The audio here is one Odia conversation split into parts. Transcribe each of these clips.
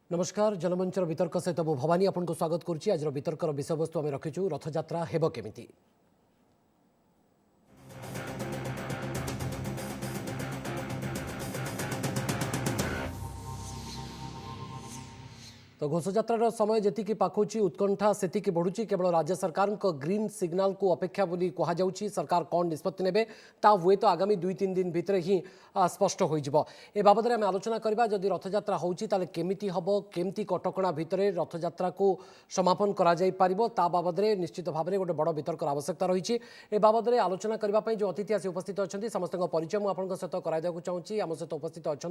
नमस्कार जनमंचर वितर्क सहित मु भवानी आपको स्वागत करुच्ची। आज वितर्कर विषयवस्तु आम रखीचु रथयात्रा हेब केमिति। तो घोषयात्रार समय जी पाखुची उत्कंठा से बढ़ुची। केवल राज्य सरकार ग्रीन सिग्नाल को अपेक्षा बोली कहुच्छी। सरकार कौन निष्पत्ति नेबे ता हुए तो आगामी 2-3 दिन भितर ही स्पष्ट हो बाबद आम आलोचना करवा। जदि रथयात्रा होची ताले केमिति हबो, केमिति कटकणा भितर रथयात्रा को समापन करा जाई पारिबो ता बाबद निश्चित भाव में गोटे बड़ वितर्कर आवश्यकता रही। ए बाबद आलोचना करने जो अतिथि आसी उपस्थित अच्छा समस्त परिचय मुझे सहित कराइदा चाहूँगी। आम सहित उपस्थित अच्छा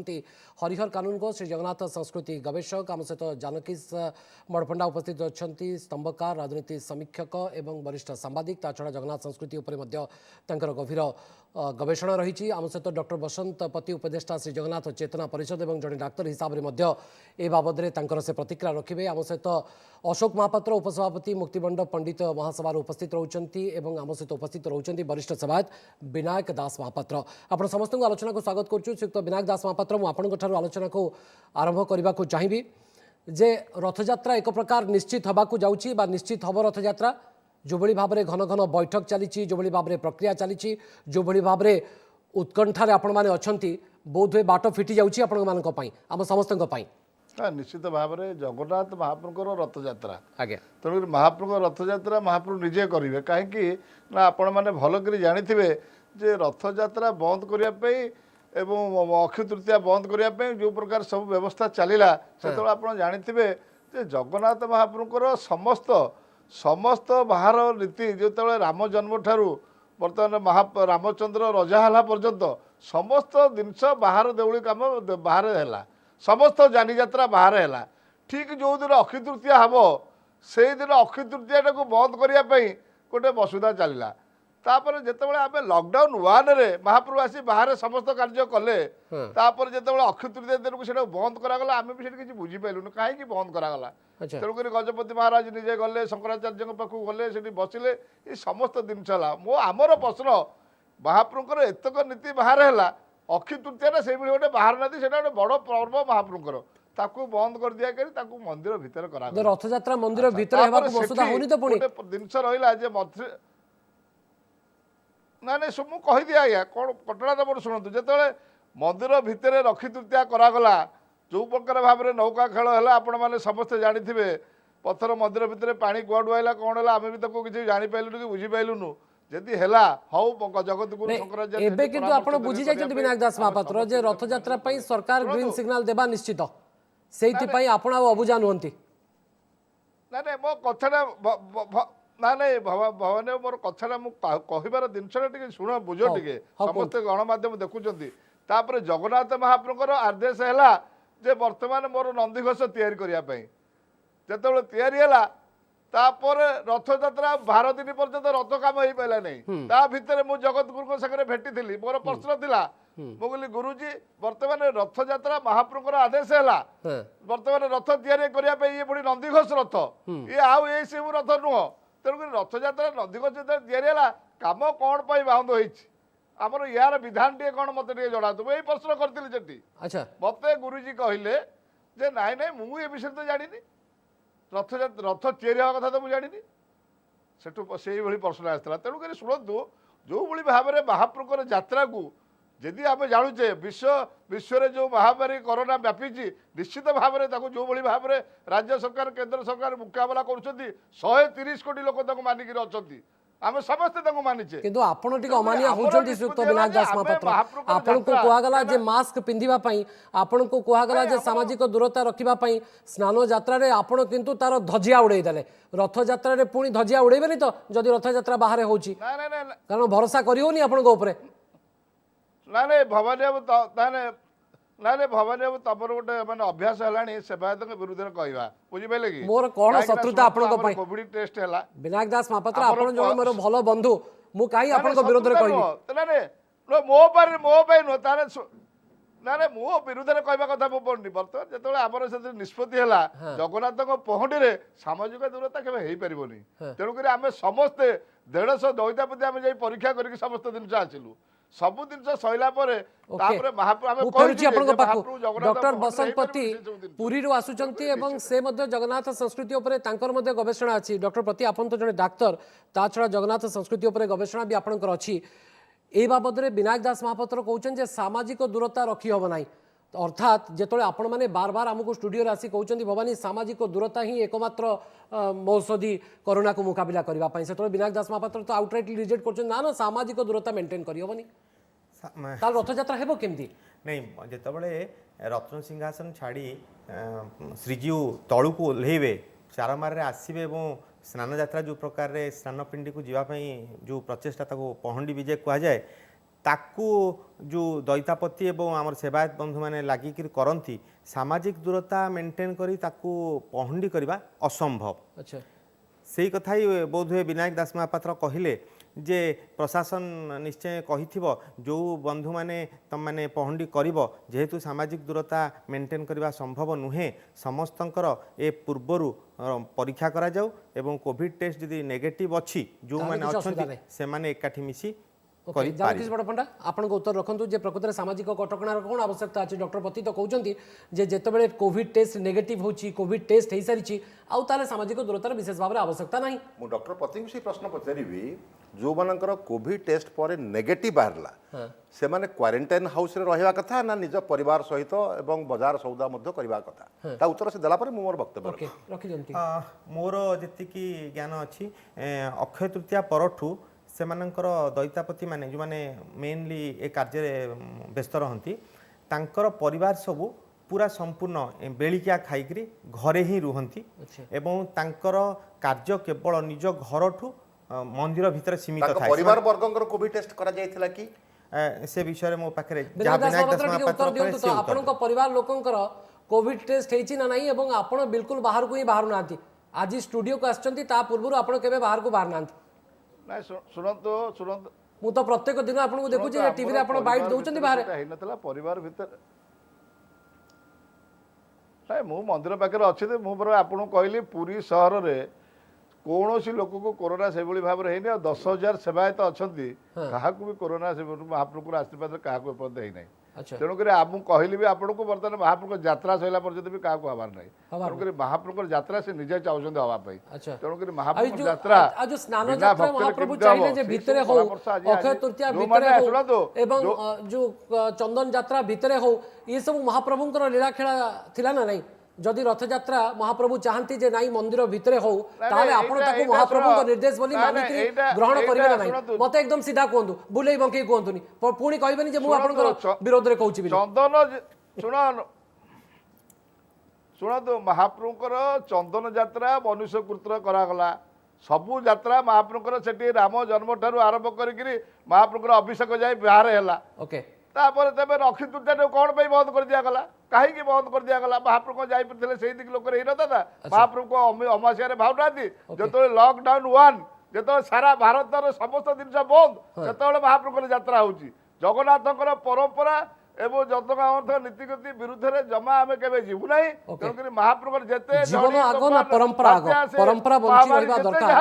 हरिहर कानूनगो श्री जगन्नाथ संस्कृति गवेषक, आम सहित जानकीस मड़पंडा उपस्थित अच्छा स्तंभकार, राजनीति समीक्षक एवं वरिष्ठ सांबादिक। ता छड़ा जगन्नाथ संस्कृति उपर गभीर गवेषणा रही। आम सहित डॉक्टर बसंत पति उपदेष्टा श्री जगन्नाथ चेतना परिषद और जड़े डाक्तर हिसाब से बाबद से प्रतिक्रिया रखिए। आम सहित अशोक महापात्र उपसभापति मुक्तिबंड पंडित महासभा उपस्थित रोचंती एवं आम सहित उपस्थित रोचंती वरिष्ठ सेवायत विनायक दास महापात्र। आपण समस्त आलोचना को स्वागत करुँ। श्रीयुक्त विनायक दास महापात्र, मुझे आलोचना को आरंभ करने को चाहिए जे रथयात्रा एक प्रकार निश्चित हवाकू जाउची बा निश्चित हम रथयात्रा जो भली भाव में घन घन बैठक चली, जो भली भाव में प्रक्रिया चली, जो भली भाव में उत्कंठार आपण मैंने अच्छा बोध हुए बाट फिटी जाउची आपण मानक पई आम समस्त निश्चित भाव में जगन्नाथ महाप्रभुर रथयात्रा आज्ञा तेणुक महाप्रभु रथयात्रा महाप्रभु निजे करेंगे कहीं ना आपण मैंने भलकर जाथे जे रथयात्रा बंद करने एवं अक्षय तृतीया बंद करने जो प्रकार सब व्यवस्था चलला से आप जाथे जगन्नाथ महाप्रभुर समस्त समस्त बाहर नीति जो राम जन्म ठारू बर्तमान रामचंद्र रजा पर्यंत समस्त जिनस बाहर देउली काम बाहर है, समस्त जानी यात्रा बाहर है। ठीक जो दिन अक्षय तृतीया हम से दिन अक्षय तृतीया को बंद करने गोटे वसुधा चलला। तापर जितेबाला आम लॉकडाउन 1 रे महाप्रभु आसी बाहर समस्त कार्य कले तापर जितेबाला अक्षय तृतीया दिन को बंद करागला आम भी किसी बुझीपारूँ कहीं बंद करागला। तेणुक गजपति महाराज निजे गले शंकराचार्य पाखु गले से बसिले ये समस्त जिनस मो आमर प्रश्न महाप्रभुर एतक नीति बाहर है अक्षय तृतीया से गोटे बाहर नीति से गोटे बड़ पर्व महाप्रभुर ताकू बंद कर दिया कर मंदिर भितर करा रथयात्रा मंदिर भितर जिनस रहा ना नहीं सब मुझे कहीदी आज्ञा कौन घटना मोर शुणु जो मंदिर भितर रक्षी तृतीया करागला जो प्रकार भाव में नौका खेल है आपण मैंने समस्ते जाथे पत्थर मंदिर भितर पानी कुआड़ू आइला कौन है आम भी तो किसी जापारूँ कि बुझीपारूँ जदि है हौ जगत गुरु शंकराचार्य किंतु आपण बुझी जाइछन्ति विनायक दास महापात्र जे रथयात्रा पई सरकार ग्रीन सिग्नल देबा निश्चित सेइथि पई आपण अबुझा नुहंती ना नहीं मो कथाटा ना नहीं भवानी मोर कथा कहबार जिनसा शुण बुझ टे समस्त गणमाध्यम देखुं तापर जगन्नाथ महाप्रभुर आदेश है जे वर्तमान मोर नंदीघोष या जो या तापर रथयात्रा 12 दिन पर्यंत रथ काम हो पाला नहीं ता भितर मु जगत गुरु सागर भेटी मोर प्रश्न थिला मु कहली गुरुजी वर्तमान रथयात्रा महाप्रभुर आदेश है वर्तमान रथ या ये पुणी नंदीघोष रथ ये आउ ये सब रथ नुह तेणुक रथयात्रा नंदीघोष या कम कौन पर बंद होमर यार विधान टे कौन मत जना तु यही प्रश्न करी मत गुरुजी कहले जे नाई नाई मुझे विषय तो जानी रथयात्रा रथ तैयारी हवा कथा तो मुझे जानी से प्रश्न आसाला। तेणुक शुणु जो भाव में महाप्रभुर यात्रा को जदि आम जानुचे विश्व जो महामारी कोरोना व्यापी निश्चित भाव में जो भाव में राज्य सरकार केंद्र सरकार मुकाबला कर 130 कोटी लोक मानिक अच्छा आम समस्ते मानिचे किंतु आपण टिके अमानिया होचंती श्रीयुक्त विनायक दास महापात्र आपण को कहगला जे मास्क पिंधिबा पई आपण को कहगला जे सामाजिक दूरता रखिबा पई स्नान यात्रा रे आपण किंतु तार धजिया उड़ाई देले रथ यात्रा रे पुणी धजिया उड़ेबेनी तो जदि रथ यात्रा बाहर होची कारण भरोसा करियोनी आपण को ऊपर ना नहीं भवानी ना भवानी तमर गोटे मैंने अभ्यास है सेवायत विरुद्ध कहवा बुझिपारे कि मोर कौन शत्रुता आपण कोविड टेस्ट है विनायक दास महापात्र आपण जो मोर भल बंधु मु कहीं आपण विरोध में कहबी मो नुह तारे ना ना मो विरुद्ध में कहवा कथा मु पड़नी बर्तमान जो आमर से निष्पत्ति है जगन्नाथ पहुँटी में सामाजिक दूरता केवे हो पारनी तेणुक आम समस्ते 150 दैत्यापति आम जा परीक्षा करके समस्त जिन आसिलु ସବୁ ଜିନିଷ ସଇଲା ପରେ ତାପରେ ମହାପ୍ରଭୁ ଆମେ ମୁଁ ଫେରୁଛି କହିଛୁ ଆପଣଙ୍କ ଯେ ପାଖକୁ ମହାପ୍ରଭୁ ଜଗନ୍ନାଥ ଡକ୍ଟର ଭଗବାନ ବସନ୍ତପତି ହେଇପାରିବେ ସେ ସବୁ ଜିନିଷ। ପୁରୀରୁ ଆସୁଛନ୍ତି ଏବଂ ସେ ମଧ୍ୟ ଜଗନ୍ନାଥ ସଂସ୍କୃତି ଉପରେ ତାଙ୍କର ମଧ୍ୟ ଗବେଷଣା ଅଛି ଡକ୍ଟର ପ୍ରତି ଆପଣ ତ ଜଣେ ଡାକ୍ତର ତା ଛଡ଼ା ଜଗନ୍ନାଥ ସଂସ୍କୃତି ଉପରେ ଗବେଷଣା ବି ଆପଣଙ୍କର ଅଛି এই বাবদରେ বিনায়ক দাস মহাপাত্র কৌছেন যে সামাজিক দূরতা রখি হব নাই অর্থাৎ যেতবে আপন মানে বার বার আমকু স্টুডিওরে আসি কৌছেন ভবানী সামাজিক দূরতা হি একমাত্র ঔষধি করোনাকে মুকাবিলা করা সেতবে বিনায়ক দাস মহাপাত্র তো আউটরাইটলি রিজেক্ট করছেন না না সামাজিক দূরতা মেনটেন করি হবনি তাহলে রথযাত্রা ହେବ କେମିତି ନାଇଁ ଯେତେବେଳେ ରତ୍ନ ସିଂହାସନ ଛାଡ଼ି ଶ୍ରୀଜୀଉ ତଳୁକୁ ଓହ୍ଲେଇବେ ଚାରମାରରେ ଆସିବେ ଏବଂ ସ୍ନାନଯାତ୍ରା ଯେଉଁ ପ୍ରକାରରେ ସ୍ନାନପିଣ୍ଡିକୁ ଯିବା ପାଇଁ ଯେଉଁ ପ୍ରଚେଷ୍ଟା ତାକୁ ପହଣ୍ଡି ବିଜେ କୁହାଯାଏ ତାକୁ ଯେଉଁ ଦଇତାପତି ଏବଂ ଆମର ସେବାୟତ ବନ୍ଧୁମାନେ ଲାଗିକିରି କରନ୍ତି ସାମାଜିକ ଦୂରତା ମେଣ୍ଟେନ୍ କରି ତାକୁ ପହଣ୍ଡି କରିବା ଅସମ୍ଭବ ଆଚ୍ଛା ସେଇ କଥା ହିଁ ବୋଧହୁଏ ବିନାୟକ ଦାସ ମହାପାତ୍ର କହିଲେ ଯେ ପ୍ରଶାସନ ନିଶ୍ଚୟ କହିଥିବ ଯେଉଁ ବନ୍ଧୁମାନେ ତମମାନେ ପହଣ୍ଡି କରିବ ଯେହେତୁ ସାମାଜିକ ଦୂରତା ମେଣ୍ଟେନ୍ କରିବା ସମ୍ଭବ ନୁହେଁ ସମସ୍ତଙ୍କର ଏ ପୂର୍ବରୁ ପରୀକ୍ଷା କରାଯାଉ ଏବଂ କୋଭିଡ଼ ଟେଷ୍ଟ ଯଦି ନେଗେଟିଭ୍ ଅଛି ଯେଉଁମାନେ ଅଛନ୍ତି ସେମାନେ ଏକାଠି ମିଶି ଜାନକୀ ବଡ଼ ପଣ୍ଡା ଆପଣଙ୍କ ଉତ୍ତର ରଖନ୍ତୁ ଯେ ପ୍ରକୃତରେ ସାମାଜିକ କଟକଣାର କ'ଣ ଆବଶ୍ୟକତା ଅଛି ଡକ୍ଟର ପତି ତ କହୁଛନ୍ତି ଯେ ଯେତେବେଳେ କୋଭିଡ୍ ଟେଷ୍ଟ ନେଗେଟିଭ୍ ହେଉଛି କୋଭିଡ୍ ଟେଷ୍ଟ ହେଇସାରିଛି ଆଉ ତାହେଲେ ସାମାଜିକ ଦୂରତାର ବିଶେଷ ଭାବରେ ଆବଶ୍ୟକତା ନାହିଁ ମୁଁ ଡକ୍ଟର ପତିଙ୍କୁ ସେଇ ପ୍ରଶ୍ନ ପଚାରିବି ଯେଉଁମାନଙ୍କର କୋଭିଡ୍ ଟେଷ୍ଟ ପରେ ନେଗେଟିଭ୍ ବାହାରିଲା ସେମାନେ କ୍ୱାରେଣ୍ଟାଇନ୍ ହାଉସ୍ରେ ରହିବା କଥା ନା ନିଜ ପରିବାର ସହିତ ଏବଂ ବଜାର ସଉଦା ମଧ୍ୟ କରିବା କଥା ତା ଉତ୍ତର ସେ ଦେଲା ପରେ ମୁଁ ମୋର ବକ୍ତବ୍ୟ ରଖିଦିଅନ୍ତି ମୋର ଯେତିକି ଜ୍ଞାନ ଅଛି ଅକ୍ଷୟ ତୃତୀୟା ପରଠୁ ସେମାନଙ୍କର ଦଇତାପତି ମାନେ ଯେଉଁମାନେ ମେନଲି ଏ କାର୍ଯ୍ୟରେ ବ୍ୟସ୍ତ ରହନ୍ତି ତାଙ୍କର ପରିବାର ସବୁ ପୁରା ସମ୍ପୂର୍ଣ୍ଣ ବେଳିକିଆ ଖାଇକିରି ଘରେ ହିଁ ରୁହନ୍ତି ଏବଂ ତାଙ୍କର କାର୍ଯ୍ୟ କେବଳ ନିଜ ଘରଠୁ ମନ୍ଦିର ଭିତରେ ସୀମିତ ଥାଏ ପରିବାର ବର୍ଗଙ୍କର କୋଭିଡ୍ ଟେଷ୍ଟ କରାଯାଇଥିଲା କି ସେ ବିଷୟରେ ମୋ ପାଖରେ ଆପଣଙ୍କ ପରିବାର ଲୋକଙ୍କର କୋଭିଡ୍ ଟେଷ୍ଟ ହେଇଛି ନା ନାହିଁ ଏବଂ ଆପଣ ବିଲକୁଲ ବାହାରକୁ ହିଁ ବାହାରୁ ନାହାନ୍ତି ଆଜି ଷ୍ଟୁଡିଓକୁ ଆସିଛନ୍ତି ତା ପୂର୍ବରୁ ଆପଣ କେବେ ବାହାରକୁ ବାହାରୁ ନାହାନ୍ତି ନାଇଁ ଶୁଣନ୍ତୁ ଶୁଣନ୍ତୁ ମୁଁ ତ ପ୍ରତ୍ୟେକ ଦିନ ଆପଣଙ୍କୁ ଦେଖୁଛି ଯେ ଟିଭିରେ ଆପଣ ବାଇଟ୍ ଦଉଛନ୍ତି ବାହାରେ ହେଇନଥିଲା ପରିବାର ଭିତରେ ନାଇଁ ମୁଁ ମନ୍ଦିର ପାଖରେ ଅଛି ମୁଁ ପରା ଆପଣଙ୍କୁ କହିଲି ପୁରୀ ସହରରେ କୌଣସି ଲୋକକୁ କୋରୋନା ସେଭଳି ଭାବରେ ହେଇନି ଆଉ 10,000 ସେବାୟତ ଅଛନ୍ତି କାହାକୁ ବି କୋରୋନା ମହାପ୍ରଭୁଙ୍କର ଆଶୀର୍ବାଦରେ କାହାକୁ ଏପର୍ଯ୍ୟନ୍ତ ହେଇନାହିଁ ତେଣୁକରି ମୁଁ କହିଲି ବି ଆପଣଙ୍କୁ ବର୍ତ୍ତମାନ ମହାପ୍ରଭୁଙ୍କ ଯାତ୍ରା ସରିଲା ପର୍ଯ୍ୟନ୍ତ ବି କାହାକୁ ହବାର ନାହିଁ ତେଣୁକରି ମହାପ୍ରଭୁଙ୍କର ଯାତ୍ରା ସେ ନିଜେ ଚାହୁଁଛନ୍ତି ହବା ପାଇଁ ତେଣୁକରି ମହାପ୍ରଭୁଙ୍କ ଯାତ୍ରା ମହାପ୍ରଭୁ ଚାହିଁଲେ ଯେ ଭିତରେ ହଉ ଅକ୍ଷୟ ତୃତୀୟା ଭିତରେ ହଉ ଏବଂ ଯୋଉ ଚନ୍ଦନ ଯାତ୍ରା ଭିତରେ ହଉ ଏ ସବୁ ମହାପ୍ରଭୁଙ୍କର ଲୀଳା ଖେଳା ଥିଲା ନା ନାହିଁ যদি রথযাত্রা মহাপ্রভু চাহান্তি যে নাই মন্দির ভিতরে হও তাহলে আপন তাকে মহাপ্রভুଙ୍କ নির্দেশ বলি মানিকি গ্রহণ করিবে না নাই মতে একদম সিধা কোহন্তু বুলেই বঙ্কেই কোহନ୍ତୁনি পুଣି কইবেনি যে মু আপনকৰ বিরোধরে কହୁছি বলি চন্দন ଶୁଣନ୍ତୁ ମହାପ୍ରଭୁଙ୍କର ଚନ୍ଦନ ଯାତ୍ରା ମନୁଷ୍ୟକୃତ କରାଗଲା ସବୁ ଯାତ୍ରା ମହାପ୍ରଭୁଙ୍କର ସେଠି ରାମ ଜନ୍ମ ଠାରୁ ଆରମ୍ଭ କରିକିରି ମହାପ୍ରଭୁଙ୍କର ଅଭିଷେକ ଯାଇ ବାହାରେ ହେଲା ଓକେ ତାପରେ ତେବେ ଅକ୍ଷୟ ତୃତୀୟାକୁ କ'ଣ ପାଇଁ ବନ୍ଦ କରିଦିଆଗଲା କାହିଁକି ବନ୍ଦ କରିଦିଆଗଲା ମହାପ୍ରଭୁ ଯାଇପାରିଥିଲେ ସେଇଦିନ ଲୋକରେ ହେଇନଥାନ୍ତା ମହାପ୍ରଭୁଙ୍କ ଅମାବାସ୍ୟାରେ ଭାବୁନାହାନ୍ତି ଯେତେବେଳେ ଲକଡାଉନ୍ 1 ଯେତେବେଳେ ସାରା ଭାରତର ସମସ୍ତ ଜିନିଷ ବନ୍ଦ ସେତେବେଳେ ମହାପ୍ରଭୁଙ୍କର ଯାତ୍ରା ହେଉଛି ଜଗନ୍ନାଥଙ୍କର ପରମ୍ପରା ଏବଂ ଯତଙ୍କ ନୀତିଗତି ବିରୁଦ୍ଧରେ ଜମା ଆମେ କେବେ ଯିବୁ ନାହିଁ ତେଣୁକରି ମହାପ୍ରଭୁଙ୍କର ଯେତେ ଜୀବନ ଆଗ ନା ପରମ୍ପରା ଆଗ ପରମ୍ପରା ବଞ୍ଚି ରହିବା ଦରକାର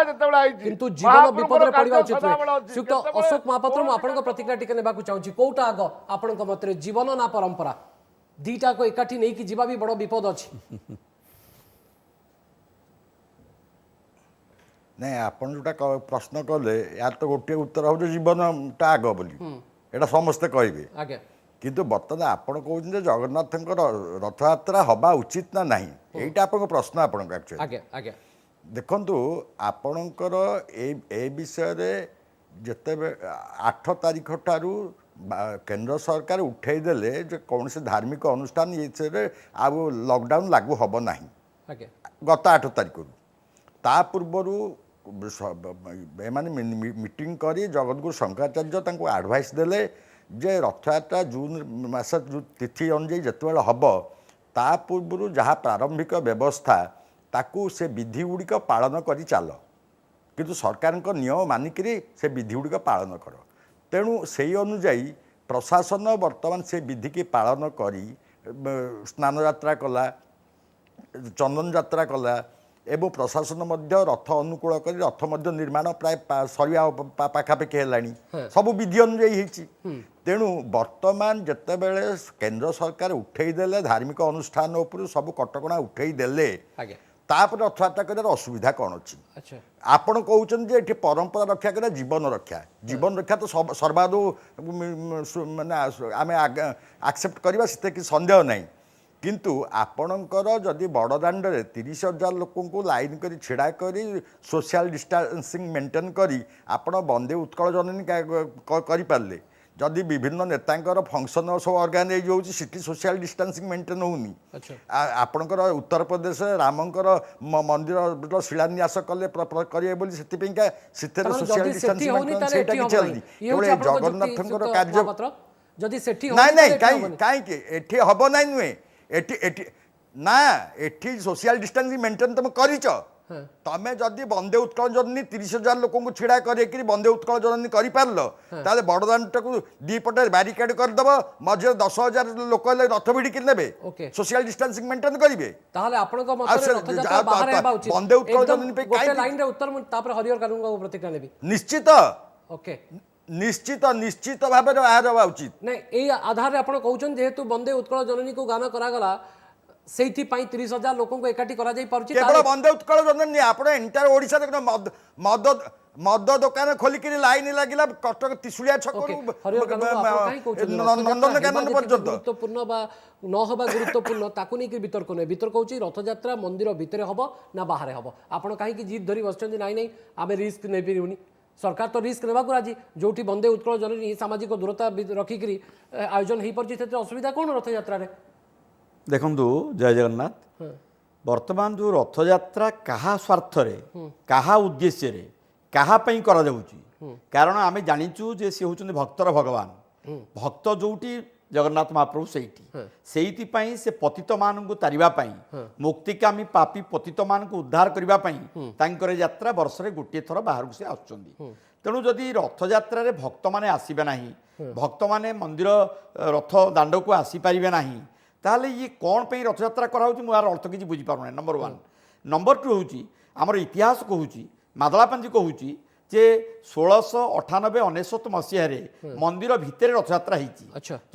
କିନ୍ତୁ ଜୀବନ ବିପଦରେ ପଡ଼ିବା ଉଚିତ ନୁହେଁ ଶ୍ରୀଯୁକ୍ତ ଅଶୋକ ମହାପାତ୍ର ମୁଁ ଆପଣଙ୍କ ପ୍ରତିକ୍ରିୟା ଟିକେ ନେବାକୁ ଚାହୁଁଛି କୋଉଟା ଆଗ ଆପଣଙ୍କ ମତରେ ଜୀବନ ନା ପରମ୍ପରା ଦିଟାକୁ ଏକାଠି ନେଇକି ଯିବା ବି ବଡ଼ ବିପଦ ଅଛି ନାଇଁ ଆପଣ ଯୋଉଟା ପ୍ରଶ୍ନ କଲେ ୟାର ତ ଗୋଟିଏ ଉତ୍ତର ହେଉଛି ଜୀବନଟା ଆଗ ବୋଲି ଏଇଟା ସମସ୍ତେ କହିବେ ଆଜ୍ଞା କିନ୍ତୁ ବର୍ତ୍ତମାନ ଆପଣ କହୁଛନ୍ତି ଯେ ଜଗନ୍ନାଥଙ୍କର ରଥଯାତ୍ରା ହେବା ଉଚିତ ନା ନାହିଁ ଏଇଟା ଆପଣଙ୍କ ପ୍ରଶ୍ନ ଆପଣଙ୍କ ଆକ୍ଚୁଆଲି ଆଜ୍ଞା ଆଜ୍ଞା ଦେଖନ୍ତୁ ଆପଣଙ୍କର ଏ ବିଷୟରେ ଯେତେବେଳେ 8 ତାରିଖ ଠାରୁ କେନ୍ଦ୍ର ସରକାର ଉଠେଇ ଦେଲେ ଯେ କୌଣସି ଧାର୍ମିକ ଅନୁଷ୍ଠାନ ଏଥିରେ ଆଉ ଲକଡାଉନ୍ ଲାଗୁ ହେବ ନାହିଁ ଗତ 8 ତାରିଖରୁ ତା ପୂର୍ବରୁ ଏମାନେ ମିଟିଂ କରି ଜଗତଗୁରୁ ଶଙ୍କରାଚାର୍ଯ୍ୟ ତାଙ୍କୁ ଆଡ଼ଭାଇସ୍ ଦେଲେ ଯେ ରଥଯାତ୍ରା ଜୁନ୍ ମାସ ଯେଉଁ ତିଥି ଅନୁଯାୟୀ ଯେତେବେଳେ ହେବ ତା ପୂର୍ବରୁ ଯାହା ପ୍ରାରମ୍ଭିକ ବ୍ୟବସ୍ଥା ତାକୁ ସେ ବିଧିଗୁଡ଼ିକ ପାଳନ କରି ଚାଲ କିନ୍ତୁ ସରକାରଙ୍କ ନିୟମ ମାନିକିରି ସେ ବିଧିଗୁଡ଼ିକ ପାଳନ କର ତେଣୁ ସେଇ ଅନୁଯାୟୀ ପ୍ରଶାସନ ବର୍ତ୍ତମାନ ସେ ବିଧିକି ପାଳନ କରି ସ୍ନାନଯାତ୍ରା କଲା ଚନ୍ଦନ ଯାତ୍ରା କଲା ଏବଂ ପ୍ରଶାସନ ମଧ୍ୟ ରଥ ଅନୁକୂଳ କରି ରଥ ମଧ୍ୟ ନିର୍ମାଣ ପ୍ରାୟ ସରିବା ପାଖାପାଖି ହେଲାଣି ସବୁ ବିଧି ଅନୁଯାୟୀ ହେଇଛି। ତେଣୁ ବର୍ତ୍ତମାନ ଯେତେବେଳେ କେନ୍ଦ୍ର ସରକାର ଉଠେଇ ଦେଲେ ଧାର୍ମିକ ଅନୁଷ୍ଠାନ ଉପରୁ ସବୁ କଟକଣା ଉଠେଇ ଦେଲେ ଆଜ୍ଞା ତାପରେ ରଥଯାତ୍ରା କରିବାର ଅସୁବିଧା କ'ଣ ଅଛି? ଆଚ୍ଛା ଆପଣ କହୁଛନ୍ତି ଯେ ଏଠି ପରମ୍ପରା ରକ୍ଷା କରିବା ଜୀବନ ରକ୍ଷା। ଜୀବନ ରକ୍ଷା ତ ସର୍ବାଦୁ ମାନେ ଆମେ ଆକ୍ସେପ୍ଟ କରିବା ସେଥିରେ କିଛି ସନ୍ଦେହ ନାହିଁ। କିନ୍ତୁ ଆପଣଙ୍କର ଯଦି ବଡ଼ଦାଣ୍ଡରେ 30,000 ଲୋକଙ୍କୁ ଲାଇନ୍ କରି ଛିଡ଼ା କରି ସୋସିଆଲ ଡିଷ୍ଟାନ୍ସିଂ ମେଣ୍ଟେନ୍ କରି ଆପଣ ବନ୍ଦେ ଉତ୍କଳ ଜନନୀ କରିପାରିଲେ, ଯଦି ବିଭିନ୍ନ ନେତାଙ୍କର ଫଙ୍କସନ୍ ସବୁ ଅର୍ଗାନାଇଜ୍ ହେଉଛି ସେଠି ସୋସିଆଲ ଡିଷ୍ଟାନ୍ସିଂ ମେଣ୍ଟେନ୍ ହେଉନି, ଆପଣଙ୍କର ଉତ୍ତରପ୍ରଦେଶରେ ରାମଙ୍କର ମନ୍ଦିରର ଶିଳାନ୍ୟାସ କଲେ କରିବେ ବୋଲି ସେଥିପାଇଁକା ସେଥିରେ ସୋସିଆଲ ଡିଷ୍ଟାନ୍ସିଂ ସେଇଟା କିଛି ହେଉନି। କେବଳ ଜଗନ୍ନାଥଙ୍କର କାର୍ଯ୍ୟ ଯଦି ସେଠି ନାଇଁ ନାଇଁ କାହିଁକି ଏଠି ହେବ ନାହିଁ ନୁହେଁ ଏଠି ନା ଏଠି ସୋସିଆଲ ଡିଷ୍ଟାନ୍ସିଂ ମେଣ୍ଟେନ୍ ତମେ କରିଛ। ତମେ ଯଦି ବନ୍ଦେ ଉତ୍କଳ ଜନନୀ 30,000 ଲୋକଙ୍କୁ ଛିଡ଼ା କରିକି ବନ୍ଦେ ଉତ୍କଳ ଜନନୀ କରିପାରିଲ ତାହେଲେ ବଡ଼ଦାଣ୍ଡଟାକୁ ଦିପଟେ ବ୍ୟାରିକେଡ୍ କରିଦେବ, ମଝିରେ 10,000 ଲୋକ ହେଲେ ରଥ ଭିଡ଼ିକି ନେବେ, ସୋସିଆଲ ଡିଷ୍ଟାନ୍ସିଂ ମେଣ୍ଟେନ୍ କରିବେ। ତାହେଲେ ଆପଣଙ୍କ ମତରେ ରଥଯାତ୍ରା ବାହାରେ ହେବା ଉଚିତ। ବନ୍ଦେ ଉତ୍କଳ ଜନନୀ ପାଇଁ ଗୋଟେ ଲାଇନରେ ଉତ୍ତର ତାପରେ ହରିହର କାନୁନଙ୍କ ପ୍ରତିକ୍ରିୟା ନେବି। ନିଶ୍ଚିତ ଓକେ ନିଶ୍ଚିତ ଭାବରେ ବାହାର ହେବା ଉଚିତ। ନାଇଁ ଏଇ ଆଧାରରେ ଆପଣ କହୁଛନ୍ତି ଯେହେତୁ ବନ୍ଦେ ଉତ୍କଳ ଜନନୀକୁ ଗାନ କରାଗଲା ସେଇଥିପାଇଁ 30,000 ଲୋକଙ୍କୁ ଏକାଠି କରାଯାଇ ପାରୁଛି। କେବଳ ବନ୍ଦେ ଉତ୍କଳ ଜନନୀ ଆପଣ ଏଣ୍ଟାର ଓଡ଼ିଶାରେ ମଦ ଦୋକାନ ଖୋଲିକିରି ଲାଇନ୍ ଲାଗିଲା କଟକ ତ୍ରିଶୁଳିଆ ଛକରୁ ନନ୍ଦନକାନନ ପର୍ଯ୍ୟନ୍ତ। ଗୁରୁତ୍ୱପୂର୍ଣ୍ଣ ବା ନ ହେବା ଗୁରୁତ୍ୱପୂର୍ଣ୍ଣ ତାକୁ ନେଇକି ବିତର୍କ ନୁହେଁ। ବିତର୍କ ହେଉଛି ରଥଯାତ୍ରା ମନ୍ଦିର ଭିତରେ ହେବ ନା ବାହାରେ ହେବ। ଆପଣ କାହିଁକି ଜିଦ୍ ଧରି ବସିଛନ୍ତି ନାଇଁ ନାଇଁ ଆମେ ରିସ୍କ ନେଇପାରିବୁନି। सरकार तो रिस्क नेबाक राजी जो बंदे उत्कल जननी सामाजिक दूरता रखिक आयोजन हो पार्टी से असुविधा कौन रथयात्रा देखु जय जगन्नाथ वर्तमान जो रथयात्रा क्या स्वार्थ क्या उद्देश्य कहापाई करा जाउची कारण आम जाचु जे सी होचुंदी भक्तर भगवान भक्त जोटी जगन्नाथ महाप्रभु से से पतित मान को तारिबाई मुक्तिकामी पापी पतित मान को उद्धार करने यात्रा वर्ष रे गोटे थर बाहर से आसुचंदी तेणु जदि रथयात्रा रे भक्त माने आसीबे नाही भक्त माने मंदिर रथ दांड को आसी पारिबे नाही ताले ये कौन पे रथयात्रा करा होची मुआर अर्थ किछि बुझी पारुना नंबर 1 नंबर 2 होची हमर इतिहास कहूची मादलापांजी कहूची जे 1698-99 मसीह मंदिर भितर रथयात्रा होती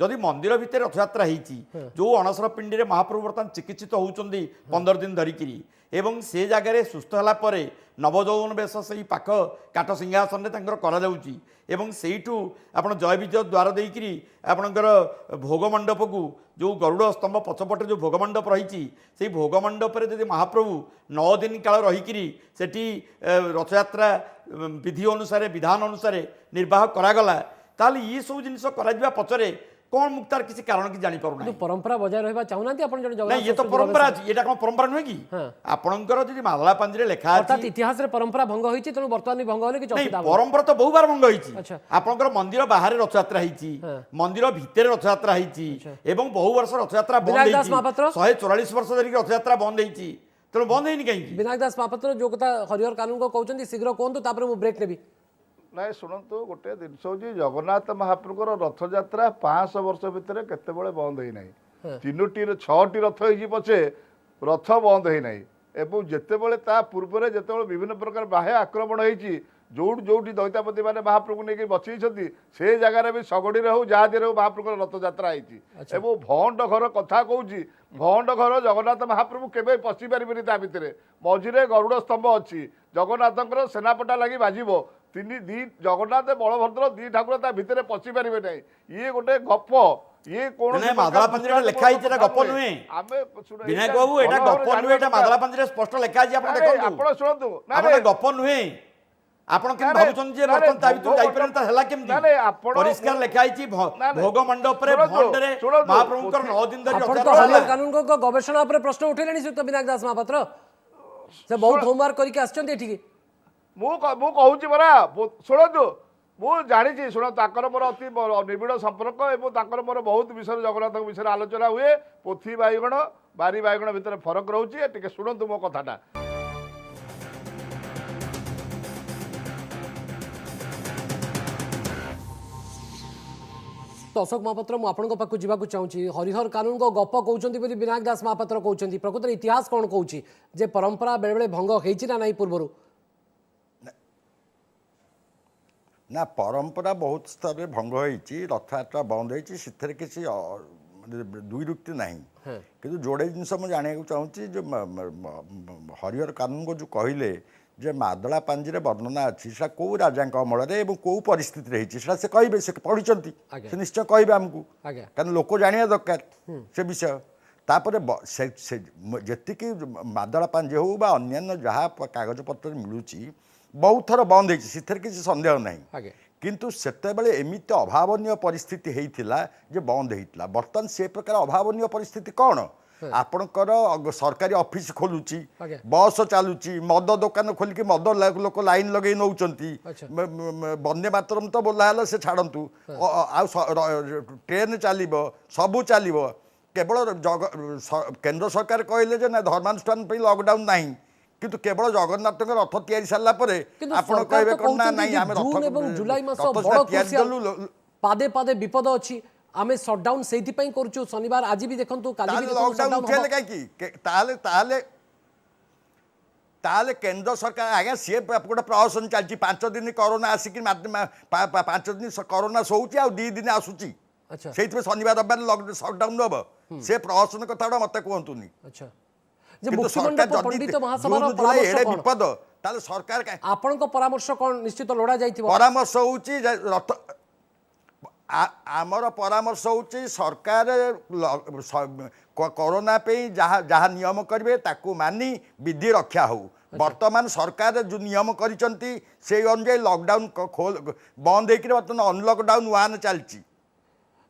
जदि मंदिर भितर रथयात्रा होती जो अणसर पिंडी में महाप्रभु बर्तमान चिकित्सित होती 15 दिन धरिकी एवं से जगह सुस्थ है नवजौवन बेश से पाख काठ सिंहासन एवं सेठू आप जय विजय द्वार देकरी आपणकर भोगमंडप को जो गरुड़ स्तंभ पछपटे जो भोगमंडप रही से भोगमंडप जब महाप्रभु 9 दिन काल रहीकि सेठी रथयात्रा विधि अनुसार विधान अनुसार निर्वाह करागला ताल ये सब जिन पचरे कौन मुक्तार किसी कारण की जानी पारु ना परंपरा बजाय रहा चाहूना नहीं ये तो परंपरा ये कौन परंपरा नुहे कि आपणकर जी मादला पांजी लिखा अर्थात इतिहास रे परंपरा भंग होईची तेणु वर्तमान भंग होले कि परंपरा तो बहु बार भंग होईची आपणकर मंदिर बाहर रथयात्रा होईची मंदिर भितर रथयात्रा होईची एवं बहु वर्ष रथयात्रा बंद होईची 144 वर्ष धरिक रथयात्रा बंद होईची तेणु बंद होईनी कहीं विनायक दास महापात्र जो कथा हरिहर कानून को कहउचंदी शीघ्र कोहंतु तापर मु ब्रेक नेबी नाई शुणु गोटे जिनस हूँ जगन्नाथ महाप्रभुर रथयात्रा 500 वर्ष भितर केत बंद होना 3टी 6टी रथ हो पछे रथ बंद होना एवं जितेबले पूर्व जिते विभिन्न प्रकार बाह्य आक्रमण होती जोटी जोटी दैतापति मैंने महाप्रभु नहीं बचई से जगार भी सगड़ी हो जहादी हो महाप्रभु रथयात्रा होती भंड घर कथा कहूँ भंड घर जगन्नाथ महाप्रभु केवे पशि पारे ता भितर मझिरे गरुड़ स्तंभ अच्छी जगन्नाथ सेनापटा लगी बाजिब दी जगन्नाथ बलभद्र दी ठाकुर ता भितर पशि पारे ना ये गोटे गप ये कौन मादलापांजी लिखा गप नुहे विनायक बाबू एटा गप नुहे एटा मादलापांजी स्पष्ट लिखा आपण शुणु गप नुहे आपण के भाबुछन जे वर्तन ता भितर जाई परन ता हला केमती परिष्कार लिखा आइची भोग मंडप रे भंड रे महाप्रभु कर 9 दिन धरि रथयात्रा हरिहर कानून को गवेषणा पर प्रश्न उठेलेनी सुत विनायक दास महापात्र से बहुत होमवर्क करके आछचंदी एठी मु कहूची बरा शुणु मु जानी शुण ताकर मोर अति निबिड़ संपर्क और मोर बहुत विषय जगन्नाथ विषय आलोचना हुए पोथी बैगण बारी बैगण भितर फरक रोचे टे शुणु मो कथाटा तो अशोक महापात्र मु आपन पाखु जीवाकु चाहूँगी हरिहर कानून को गप कहते विनायक दास महापात्र कहते प्रकृत इतिहास कौन कौच जे परंपरा बेले बेले भंग होती ना नहीं पूर्व ना परंपरा बहुत स्तर में भंग होती रथयात्रा बंद होती से किसी दुई रुक्ति ना कि जोड़े जिनस मुझे जाना चाहूँगी जो हरिहर कानून को जो कहले जे मादला पांजी वर्णना अच्छी से कौ राजा अमल कौ परिस्थिति रही से कहे से पढ़ी से निश्चय कहे आमको कारण लोक जाना दरकार से विषय तापर जी मादला पांजी हो अन्य जहाँ कागज पत्र मिलूँ बहुत थर बंद होती किसी सन्देह ना किंतु सेतेबेले एमिति अभावनीय परिस्थिति होता जे बंद होता बर्तमान से प्रकार अभावनीय परिस्थिति कौन आपणकर सरकारी ऑफिस खोलुची बस चलुची मद दुकान खोलिकी मद लोक लाइन लगे नौ वंदे मातरम तो बोला से छाड़ू ट्रेन चलो सबू चलो केवल केंद्र सरकार कहले जे ना धर्मानुष्ठान लॉकडाउन नहीं किंतु केवल जगन्नाथ रथ तैयारी सारा आपण कहबे कोन ना नहीं आमे जून एवं जुलाई मास बड़ क्रुशियल पादे पादे विपद अछि आमे शटडाउन सेति पई करछु शनिवार आज भी देखंतु काली भी लॉकडाउन उठेले काई ताले ताले ताले केंद्र सरकार आगे सी गोटे प्रहसन चलती 5 दिन कोरोना आसिक 5 दिन कोरोना सोची आ 2 दिन आसुची अच्छा से शनिवार रविवार शटडाउन हम से प्रहसन कथा मत कहतुनी अच्छा जे मुख्यमंत्री पंडित महासभार विपद ताले सरकार आपन को परामर्श कोन निश्चित लोड़ा जाइथिबो परामर्श होची रथ आमर परामर्श होची सरकार कोरोना पे जहाँ जहाँ नियम करेंगे ताकू मानी विधि रक्षा हो वर्तमान सरकार जो नियम करिसंती से अनुसार लॉकडाउन खोल बंद होकर बर्तमान अनलॉकडाउन 1 चलती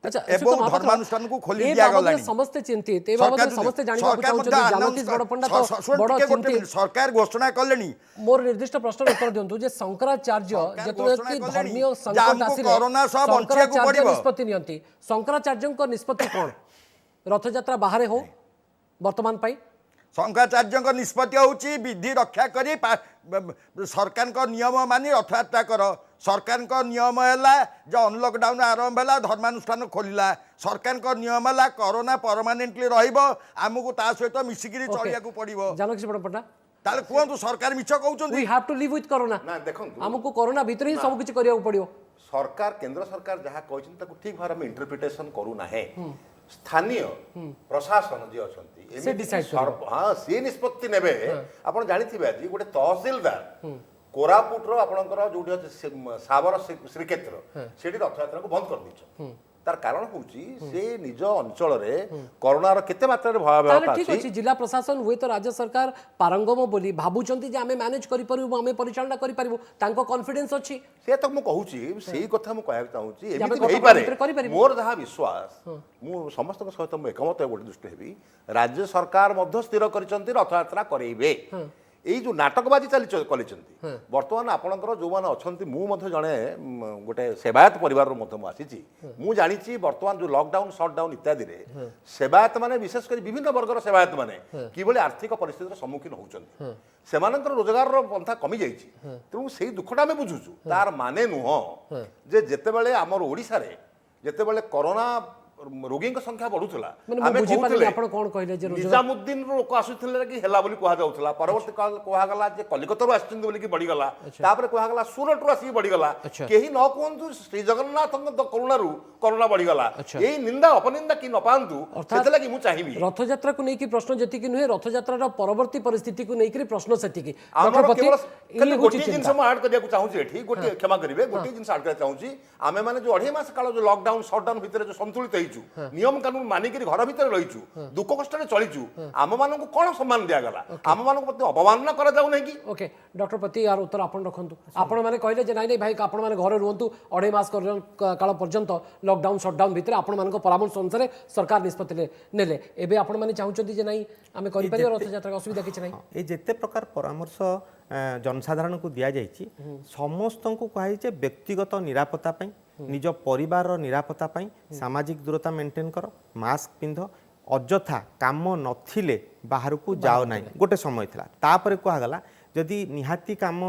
अच्छा एवं धर्मानुष्ठान को खोली दिया गला समस्त चिंतित ए बाबत समस्त जानिबा चाहउछथि जानकीस बड़ पंडा तो बड़ चिंतित सरकार घोषणा कलेनी मोर निर्दिष्ट प्रश्न उत्तर दियंतु जे शंकराचार्य जेतले कि धर्मीय संकट आसी कोरोना सब बंचिया को पड़िबो निष्पत्ति नियंती शंकराचार्य को निष्पत्ति कोन रथ यात्रा बाहर हो वर्तमान पाई शंकराचार्य निष्पत्ति होची विधि रक्षा करी सरकार को नियम मानी रथयात्रा कर सरकार को नियम है जो अनलॉकडाउन आरंभ है धर्मानुष्ठान खोलला सरकार को नियम है कोरोना परमानेंटली रमको ता सहित मिसिकी चलिया पड़ो जानकी बड़ पंडा ताले कहतु सरकार मिछ कहउछन we have to live with corona ना देखंतु हमको कोरोना भीतर ही सब कुछ करिया पड़ियो सरकार केंद्र सरकार जहाँ कहछन ताकू ठीक भाव में इंटरप्रिटेशन करू ना है स्थानीय प्रशासन जी अच्छा हाँ सी निष्पत्ति नेबे आपण जानिथिबे आज गोटे तहसीलदार कोरापुटर आपणकर जोटी अछि साबर श्रीक्षेत्र सेठी रथयात्रा को बंद कर दिछ तार कारण होची से निज अंचल रे कोरोना रो केते मात्रा रे भयावहता ठीक अछि जिला प्रशासन हुए तो राज्य सरकार पारंगम बोली भाबुचंती जे आमे मैनेज करि परिबो आमे परिचालना करि परिबो तांको कॉन्फिडेंस अछि से तो मु कहूची सेही कथा मु कहया चाहूची एमिति हेई पारे मोर जहा विश्वास मु समस्त के सहित मु एकमत गोटे दृष्टि हेबी राज्य सरकार मध्य स्थिर करिसंती रथयात्रा करेइबे यही जो नाटकबाजी चली बर्तमान आपणकर जो मैंने अच्छा मुझे जड़े गोटे सेवायत परिवार आसी मु जानी बर्तमान जो लॉकडाउन शटडाउन इत्यादि सेवायत माने विशेष कर विभिन्न वर्गर सेवायत माने कि आर्थिक परिस्थितिर सम्मुखीन होउछन्ति सेमानकर रोजगार पंथा कमी जाइछि तेणु से दुखटा आम बुझुछु तार माने नुह जे जेतेबेले आमर ओडिसा रे जेतेबेले कोरोना रोगी संख्या बढ़ुला निजामुद्दीन लोक आसुले कि हेला बोली कह जाउथला परवर्ती काल कहगला जे कलिकता आछिन बोली कि बढ़ीगला तापर कहगला सूरत आसी बढ़ीगला केही न कहंतु श्री जगन्नाथ करुणारू कोरोना बढ़ीगला एही निंदा अपनिंदा कि न पांतु सेते लागि मु चाहिबी रथ यात्रा को नेकी प्रश्न जति कि नुहे रथ यात्रा रा परवर्ती परिस्थिति को नेकी प्रश्न सेति कि डॉक्टर पति गोटी जिंस म ऐड करिया को चाहू एठी गोटी क्षमा करिवे गोटी जिंस ऐड करिया चाहू आमे माने जो 2.5 मास काल जो लॉकडाउन शटडाउन भितर जो संतुलित नियम कानून मानिक घर भितर रहीचु दुख कष्ट चलीचु आम मान कौन सम्मान दिगला आम मान अवमानना करा जाऊ नहीं कि ओके डॉक्टर पति यार उत्तर आपण रखंतु आपण माने कहले जे नहीं भाई आपण माने घरे रुहंतु 2.5 मास काल पर्यंत लॉकडाउन शटडाउन भितर आपण मान परामर्श अनुसार सरकार निष्पत्ति नेले एबे आपण माने चाहुचंती जे नहीं आमे करि परियो रथ यात्रा असुविधा किछ नहीं ए जेते प्रकार परामर्श जनसाधारण को दिया जाइछि समस्त को कहि जे व्यक्तिगत निरापत्ता पई निज परिवार निरापत्ता पई सामाजिक दूरता मेंटेन कर मास्क पिंध अजथा काम नथिले बाहर को जाओ नहीं गोटे समय थिला तापर कहगला जदि निहाती काम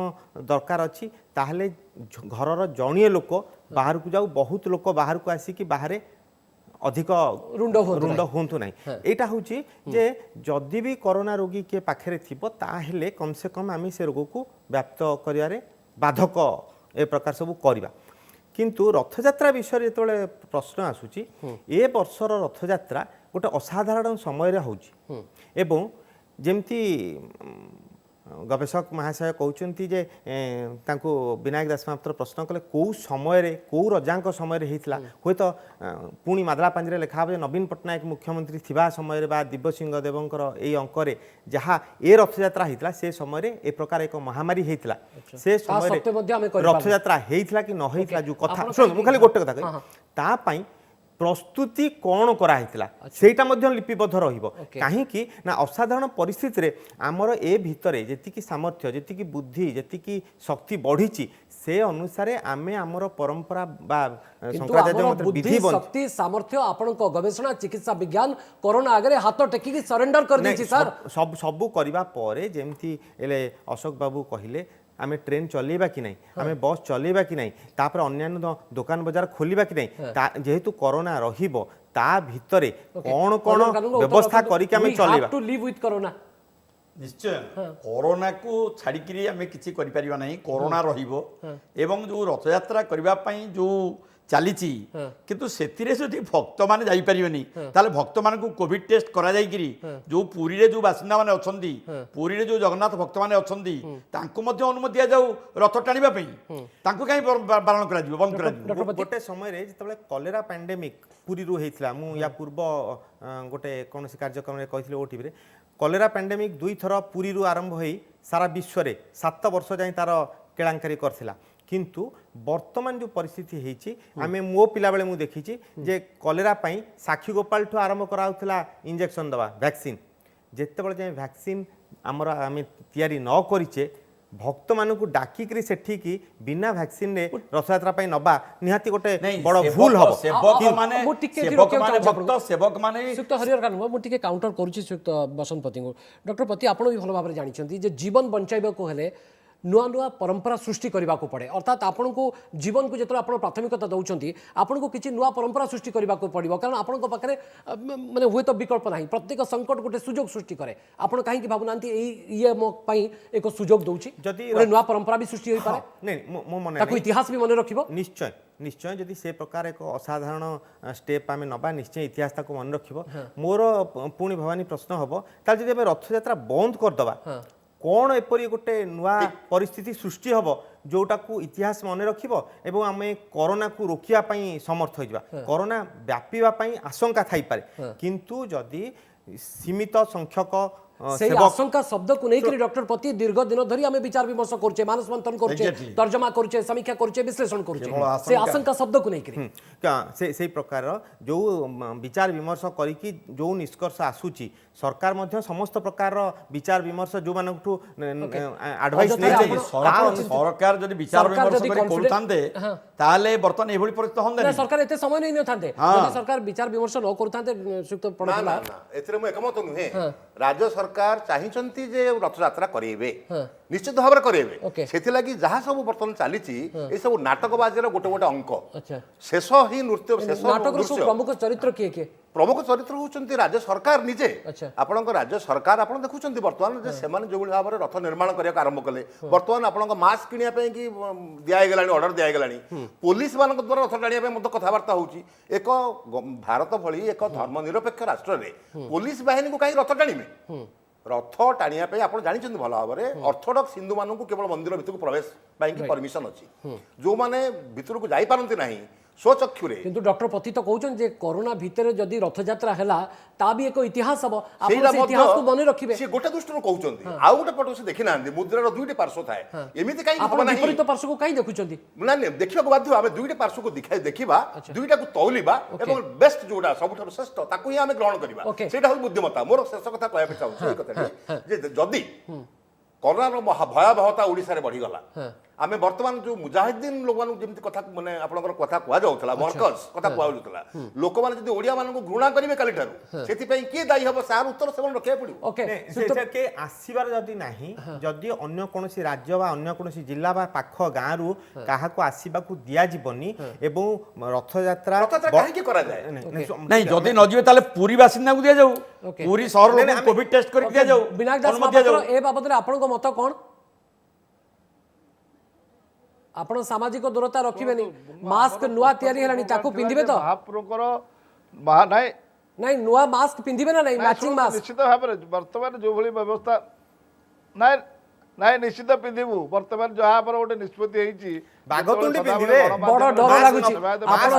दरकार अछि ताहले घरर जणिए लोक बाहर को जाऊ बहुत लोक बाहर को आसिकी बाहर अधिक रुंड हुंतु नाही एटा होची जे जदि भी कोरोना रोगी के पाखरे थिबो ताहेले कम से कम आमी से रोग को व्याप्त करियारे बाधक ए प्रकार सब करिबा किंतु रथयात्रा विषय जो प्रश्न आसूची ए वर्षर रथयात्रा गोटे असाधारण समय होची एवं जेमती गवेषक महाशय कहते जे तांको विनायक दास मात्र प्रश्न कले कौ समय कौ रजांक समय होता हे तो पुणी मादला पांजरे लिखा जे नवीन पट्टनायक मुख्यमंत्री थिबा समय बा दिव्यसिंह देवंकर ए अंकरे जहाँ ए रथयात्रा होता से समय ए प्रकार एक महामारी होता से समय रथयात्रा होता कि न होता जो कथा शुण मु खाली गोटे कथा कहि ता पई प्रस्तुति कौन कराइला सेटा मध्य लिपिबद्ध रहिबो काहेकि ना असाधारण परिस्थिति रे हमर ए भितरे जेतिकी सामर्थ्य जेतिकी बुद्धि जेतिकी शक्ति बढ़ीची से अनुसार आमे हमर परंपरा बा शंकराचार्य मत विधि शक्ति सामर्थ्य आपन को गवेषणा चिकित्सा विज्ञान कोरोना आगे हाथ टेकी सरेंडर कर देछि सर सब सब करबा परे जेमती एले अशोक बाबू कहिले आमे ट्रेन चलेबा कि नहीं आमे बस चलेबा कि नहीं तापर अन्यान्य दुकान बाजार खोलिबा कि नहीं जेहेतु कोरोना रहिबो ता भितरे कोन कोन व्यवस्था करी के आमे चलेबा टू लिव विथ कोरोना निश्चय कोरोना को छाड़ी आमे किछि करि परिबा नहीं कोरोना रहिबो एवं जो रथयात्रा करबा पई जो चलीची किंतु सेतिरे जदि भक्त माने जाई परिबेनी ताले भक्त मान को कोविड टेस्ट करा जाई किरी जो पुरी रे जो बासिंदा माने अछंदी पुरी रे जो जगन्नाथ भक्त माने अछंदी तांको मध्ये अनुमति दिया जाऊ रथ टाणीबा पई तांको काई बारण करा दिबो बंद करा दिबो गोटे समय रे जतबे कॉलेरा पैंडेमिक पुरी रो हेतला मु या पूर्व गोटे कोनसी कार्यक्रम रे कहिथिले ओटीवी रे कॉलेरा पैंडेमिक दुई थर पुरी रो आरंभ होई सारा विश्व रे 7 वर्ष जाई तार केळांकारी करथिला किंतु वर्तमान जो परिस्थिति होती आम मो पिला बेले मु देखी जे कॉलेरा पई साक्षी गोपाल ठू आरंभ कराउथला इंजेक्शन दवा वैक्सीन जेतेबेले जे वैक्सीन आमर आम तैयारी न करिचे भक्त मान को डाकिक सेठी की बिना वैक्सीन रे रथयात्रा पई नबा निहाती गोटे बड़ भूल हबो सेवक माने सुक्त हरियर कान मु टिके काउंटर करूची सुक्त बसंत पति को डॉक्टर पति आपण भी भलो भाबरे जानिछंती जे जीवन बंचाइबा को हेले नुआ नुआ परंपरा सृष्टि करने को पड़े अर्थात आपण को जीवन को जो आप प्राथमिकता दौरान आपन को किसी नुआ परंपरा सृष्टि करने को पड़ो कारण आपण पाखे माने हुए तो विकल्प ना प्रत्येक संकट गोटे सुजोग सृष्टि करे आपड़ कहीं भावना ये मो एक सुजोग दूसरी जदि नुआ परंपरा भी सृष्टि हो पारे इतिहास भी मन रखिबो निश्चय निश्चय जदि से प्रकार एक असाधारण स्टेप आम नबा निश्चय इतिहास ताको मन रखिबो मोर पुणी भवानी प्रश्न हबो ताल जदि आम रथयात्रा बंद करदबा कौन एपरी गोटे नुआ परिस्थिति सृष्टि हम जोटा को इतिहास मन रखिबो एवं आम कोरोना को रोकिया पई समर्थ हो कोरोना व्यापीवा पई आशंका थाई पारे किंतु जदि सीमित संख्यक से आशंका शब्द को नहीं डॉक्टर पति दीर्घ दिन धरी आम विचार विमर्श करछे मानस मंथन करछे तर्जमा करछे समीक्षा करछे विश्लेषण करछे से आशंका शब्द को नहीं से प्रकार जो विचार विमर्श करिकी जो निष्कर्ष आसुची सरकार मध्य समस्त प्रकार विचार विमर्श जो मानकठू एडवाइस नै सरकार जदि विचार विमर्श करि करथांते ताले बर्तन एभली परिस्थिति हंदे सरकार एते समय नै नथांते जदि सरकार विचार विमर्श न करथांते सुक्त पडला एथरे म एकमत नुहे राज्य सरकार चाहिंचंती जे रथयात्रा करेबे निश्चित भाव करेबे सेथि लागि जहा सब बर्तन चालीची ए सब नाटकबाजीर गोटे गोटे अंक शेष ही नृत्य शेष नाटक प्रमुख चरित्र किए प्रमुख चरित्र होउचंती राज्य सरकार निजे आपन राज्य सरकार आपन देखुचंती वर्तमान जे सेमान जो भाव रथ निर्माण करिया आरंभ कले वर्तमान आपन मास्क किनिया पे कि दिया गेलानी ऑर्डर दिया गेलानी पुलिस मान द्वारा रथ टाणिया पे मत कथावार्ता होउची एक भारत भली एक धर्मनिरपेक्ष राष्ट्र रे पुलिस बाहिनी को कहीं रथ टाणीमे रथ टाणिया पे आप जानते भल भाव में ऑर्थोडॉक्स हिंदू मान केवल मंदिर भितर प्रवेश परमिशन अच्छी जो मैंने भितर को जाई पारंती नहीं स्वचक्षुरे किंतु डॉक्टर पति तो कहउछन जे कोरोना भितर जदि रथयात्रा हैला ता भी एक इतिहास हबो आपण से इतिहास को बने रखिबे से गोटे दृष्टि कहउछन आ गोटे पट से देखि नांदी मुद्रार दुईटे पार्श्व थाए एमिति काई आपण विपरीत पार्श्व को काई देखुछंती ना ने देखिबा को बाध्य आमे दुईटे पार्श्व को दिखाई देखिबा दुईटा को तौलिबा एवं बेस्ट जोडा सबठार श्रेष्ठ ताकू ही आमे ग्रहण करिबा सेटा हो बुद्धिमत्ता मोर शेष कथा कहबे चाहू से कथा जे जदि कोरोना भयावहता ओडिसा रे बढ़ी गला आमे वर्तमान जो मुजाहिदीन लोक मानू जेमति कथा माने आपनकर कथा कुआ जाउतला वर्कर्स कथा कुआ जाउतला लोक माने जदी ओडिया मानू घृणा करिवे काली ठारू सेति पई की दायी हबो सार उत्तर सेवन रखे पड़िबो। ओके के आसीबार जदि नाही जदि अन्य कोनोसी राज्य बा अन्य कोनोसी जिल्ला बा पाख गाँ रु काहाको आसीबाकू दिया जिवनी एवं रथ यात्रा काहे की करा जाय नहीं जदि न जिवे ताले पूरी बासिंदा को दिया जाऊ ओके। पूरी शहर लोग कोविड टेस्ट करके दिया जाऊ विनायक दास अनुमति दिया महापात्र जाऊ। ए बाबद रे आपन को मत कोन आपण सामाजिक दूरता रखिबेनी मास्क नुआ तयारी हेलानी ताकू पिंदिबे तो महाप्रभुଙ୍କର महा नाही नहीं नुआ मास्क पिंदिबे ना नहीं मैचिंग मास्क निश्चित भाବରେ ବର୍ତ୍ତମାନ जो भଳି ବ୍ୟବସ୍ଥା ନାଇଁ ନାଇଁ ନିଶ୍ଚିତ ପିନ୍ଧିବୁ ବର୍ତ୍ତମାନ ଯାହା ଆମର ଗୋଟେ ନିଷ୍ପତ୍ତି ହେଇଛି ବାଘତୁଣ୍ଡି ପିନ୍ଧିବେ? ବଡ ଡର ଲାଗୁଛି ଆପଣ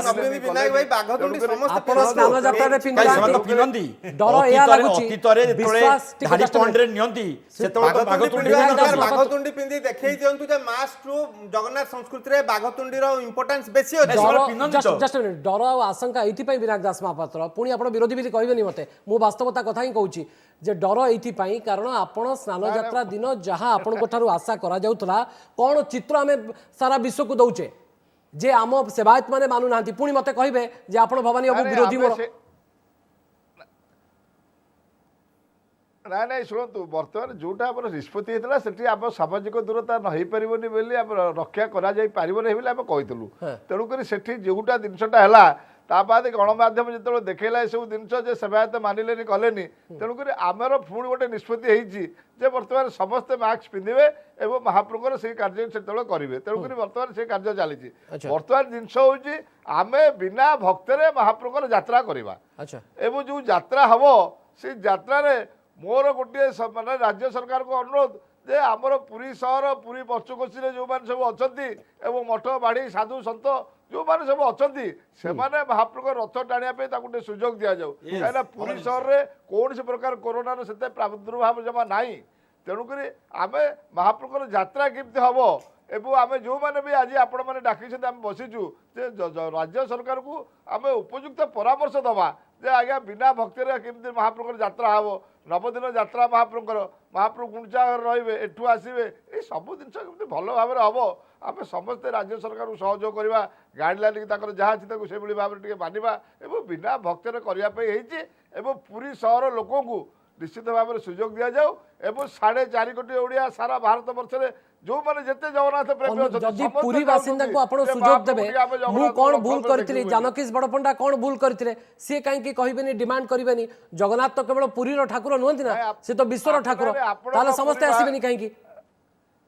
ଆପଣ ସ୍ନାନ ଯାତ୍ରାରେ କାଇଁ ସେମାନେ ତ ପିନ୍ଧନ୍ତି ଡର ଏୟା ଲାଗୁଛି ଅତୀତରେ ଯେତେବେଳେ ବିଶ୍ୱାସ ଟିକେ ଧାଡି just a ପଏଣ୍ଟରେ ନିଅନ୍ତି ସେତେବେଳେ ତ ବାଘତୁଣ୍ଡି ବିନାୟକ ଦାସ ବାଘତୁଣ୍ଡି ପିନ୍ଧି ଦେଖେଇ ଦିଅନ୍ତୁ ଯେ ମାସ୍କ ରୁ ଜଗନ୍ନାଥ ସଂସ୍କୃତିରେ ବାଘତୁଣ୍ଡିର ଇମ୍ପୋର୍ଟାନ୍ସ ବେଶୀ ଅଛି। ସେମାନେ ପିନ୍ଧନ୍ତି ତ। ଜଷ୍ଟ ଡର ଆଉ ଆଶଙ୍କା ଏଇଥିପାଇଁ ବିନାୟକ ଦାସ ମହାପାତ୍ର ପୁଣି ଆପଣ ବିରୋଧୀ ବୋଲି କହିବେନି ମତେ ମୁଁ ବାସ୍ତବତା କଥା ହିଁ କହୁଛି ଯେ ଡର ଏଇଥିପାଇଁ କାରଣ ଆପଣ ସ୍ନାନ ଯାତ୍ରା ଦିନ ଯାହା ଆପଣଙ୍କ ଠାରୁ ଆଶା କରାଯାଉଥିଲା କ'ଣ ଚିତ୍ର ଆମେ ସାରା ବିଶ୍ୱକୁ ଦଉଛେ ଯେ ଆମ ସେବାୟତ ମାନେ ମାନୁନାହାନ୍ତି ପୁଣି ମତେ କହିବେ ଯେ ଆପଣ ଭବାନୀ ବାବୁ ବିରୋଧୀ ମୋର ନାଇଁ ନାଇଁ ଶୁଣନ୍ତୁ ବର୍ତ୍ତମାନ ଯୋଉଟା ଆମର ନିଷ୍ପତ୍ତି ହେଇଥିଲା ସେଠି ଆମ ସାମାଜିକ ଦୂରତା ନ ହେଇପାରିବନି ବୋଲି ଆମେ ରକ୍ଷା କରାଯାଇ ପାରିବନି ବୋଲି ଆମେ କହିଥିଲୁ ତେଣୁକରି ସେଠି ଯୋଉଟା ଜିନିଷଟା ହେଲା ତା ବାଦ ଗଣମାଧ୍ୟମ ଯେତେବେଳେ ଦେଖେଇଲା ଏସବୁ ଜିନିଷ ଯେ ସେବାୟତ ମାନିଲେନି କଲେନି ତେଣୁକରି ଆମର ପୁଣି ଗୋଟେ ନିଷ୍ପତ୍ତି ହେଇଛି ଯେ ବର୍ତ୍ତମାନ ସମସ୍ତେ ମାସ୍କ ପିନ୍ଧିବେ ଏବଂ ମହାପ୍ରଭୁଙ୍କର ସେଇ କାର୍ଯ୍ୟ ସେତେବେଳେ କରିବେ ତେଣୁକରି ବର୍ତ୍ତମାନ ସେଇ କାର୍ଯ୍ୟ ଚାଲିଛି ବର୍ତ୍ତମାନ ଜିନିଷ ହେଉଛି ଆମେ ବିନା ଭକ୍ତରେ ମହାପ୍ରଭୁଙ୍କର ଯାତ୍ରା କରିବା ଆଚ୍ଛା ଏବଂ ଯେଉଁ ଯାତ୍ରା ହବ ସେଇ ଯାତ୍ରାରେ ମୋର ଗୋଟିଏ ମାନେ ରାଜ୍ୟ ସରକାରଙ୍କୁ ଅନୁରୋଧ ଯେ ଆମର ପୁରୀ ସହର ପୁରୀ ପଞ୍ଚକୋଶୀରେ ଯେଉଁମାନେ ସବୁ ଅଛନ୍ତି ଏବଂ ମଠ ବାଡ଼ି ସାଧୁ ସନ୍ଥ ଯେଉଁମାନେ ସବୁ ଅଛନ୍ତି ସେମାନେ ମହାପ୍ରଭୁଙ୍କ ରଥ ଟାଣିବା ପାଇଁ ତାକୁ ଟିକେ ସୁଯୋଗ ଦିଆଯାଉ କାହିଁକିନା ପୁରୀ ସହରରେ କୌଣସି ପ୍ରକାର କରୋନାର ସେତେ ପ୍ରାଦୁର୍ଭାବ ଜମା ନାହିଁ ତେଣୁକରି ଆମେ ମହାପ୍ରଭୁଙ୍କର ଯାତ୍ରା କେମିତି ହବ ଏବଂ ଆମେ ଯେଉଁମାନେ ବି ଆଜି ଆପଣମାନେ ଡାକିଛନ୍ତି ଆମେ ବସିଛୁ ଯେ ରାଜ୍ୟ ସରକାରକୁ ଆମେ ଉପଯୁକ୍ତ ପରାମର୍ଶ ଦେବା ଯେ ଆଜ୍ଞା ବିନା ଭକ୍ତିରେ କେମିତି ମହାପ୍ରଭୁଙ୍କର ଯାତ୍ରା ହେବ ନବଦିନ ଯାତ୍ରା ମହାପ୍ରଭୁଙ୍କର ମହାପ୍ରଭୁ ଗୁଣ୍ଡିଚା ଘରେ ରହିବେ ଏଠୁ ଆସିବେ ଏଇ ସବୁ ଜିନିଷ କେମିତି ଭଲ ଭାବରେ ହେବ ଆମେ ସମସ୍ତେ ରାଜ୍ୟ ସରକାରକୁ ସହଯୋଗ କରିବା ଗାଇଡ଼ଲାଇନ୍ ତାଙ୍କର ଯାହା ଅଛି ତାକୁ ସେଭଳି ଭାବରେ ଟିକେ ମାନିବା ଏବଂ ବିନା ଭକ୍ତିରେ କରିବା ପାଇଁ ହେଇଛି ଏବଂ ପୁରୀ ସହର ଲୋକଙ୍କୁ ନିଶ୍ଚିତ ଭାବରେ ସୁଯୋଗ ଦିଆଯାଉ ଏବଂ 4.5 କୋଟି ଓଡ଼ିଆ ସାରା ଭାରତ ବର୍ଷରେ ଯୋଉମାନେ ଯେତେ ଜଗନ୍ନାଥ ପ୍ରେମୀ ଅଛନ୍ତି ଯଦି ପୁରୀ ବାସିନ୍ଦାଙ୍କୁ ଆପଣ ସୁଯୋଗ ଦେବେ ମୁଁ କ'ଣ ଭୁଲ କରିଥିଲି ଜାନକୀଶ ବଡ଼ପଣ୍ଡା କ'ଣ ଭୁଲ କରିଥିଲେ ସିଏ କାହିଁକି କହିବେନି ଡିମାଣ୍ଡ କରିବେନି ଜଗନ୍ନାଥ ତ କେବଳ ପୁରୀର ଠାକୁର ନୁହନ୍ତି ନା ସେ ତ ବିଶ୍ୱର ଠାକୁର ତାହେଲେ ସମସ୍ତେ ଆସିବେନି କାହିଁକି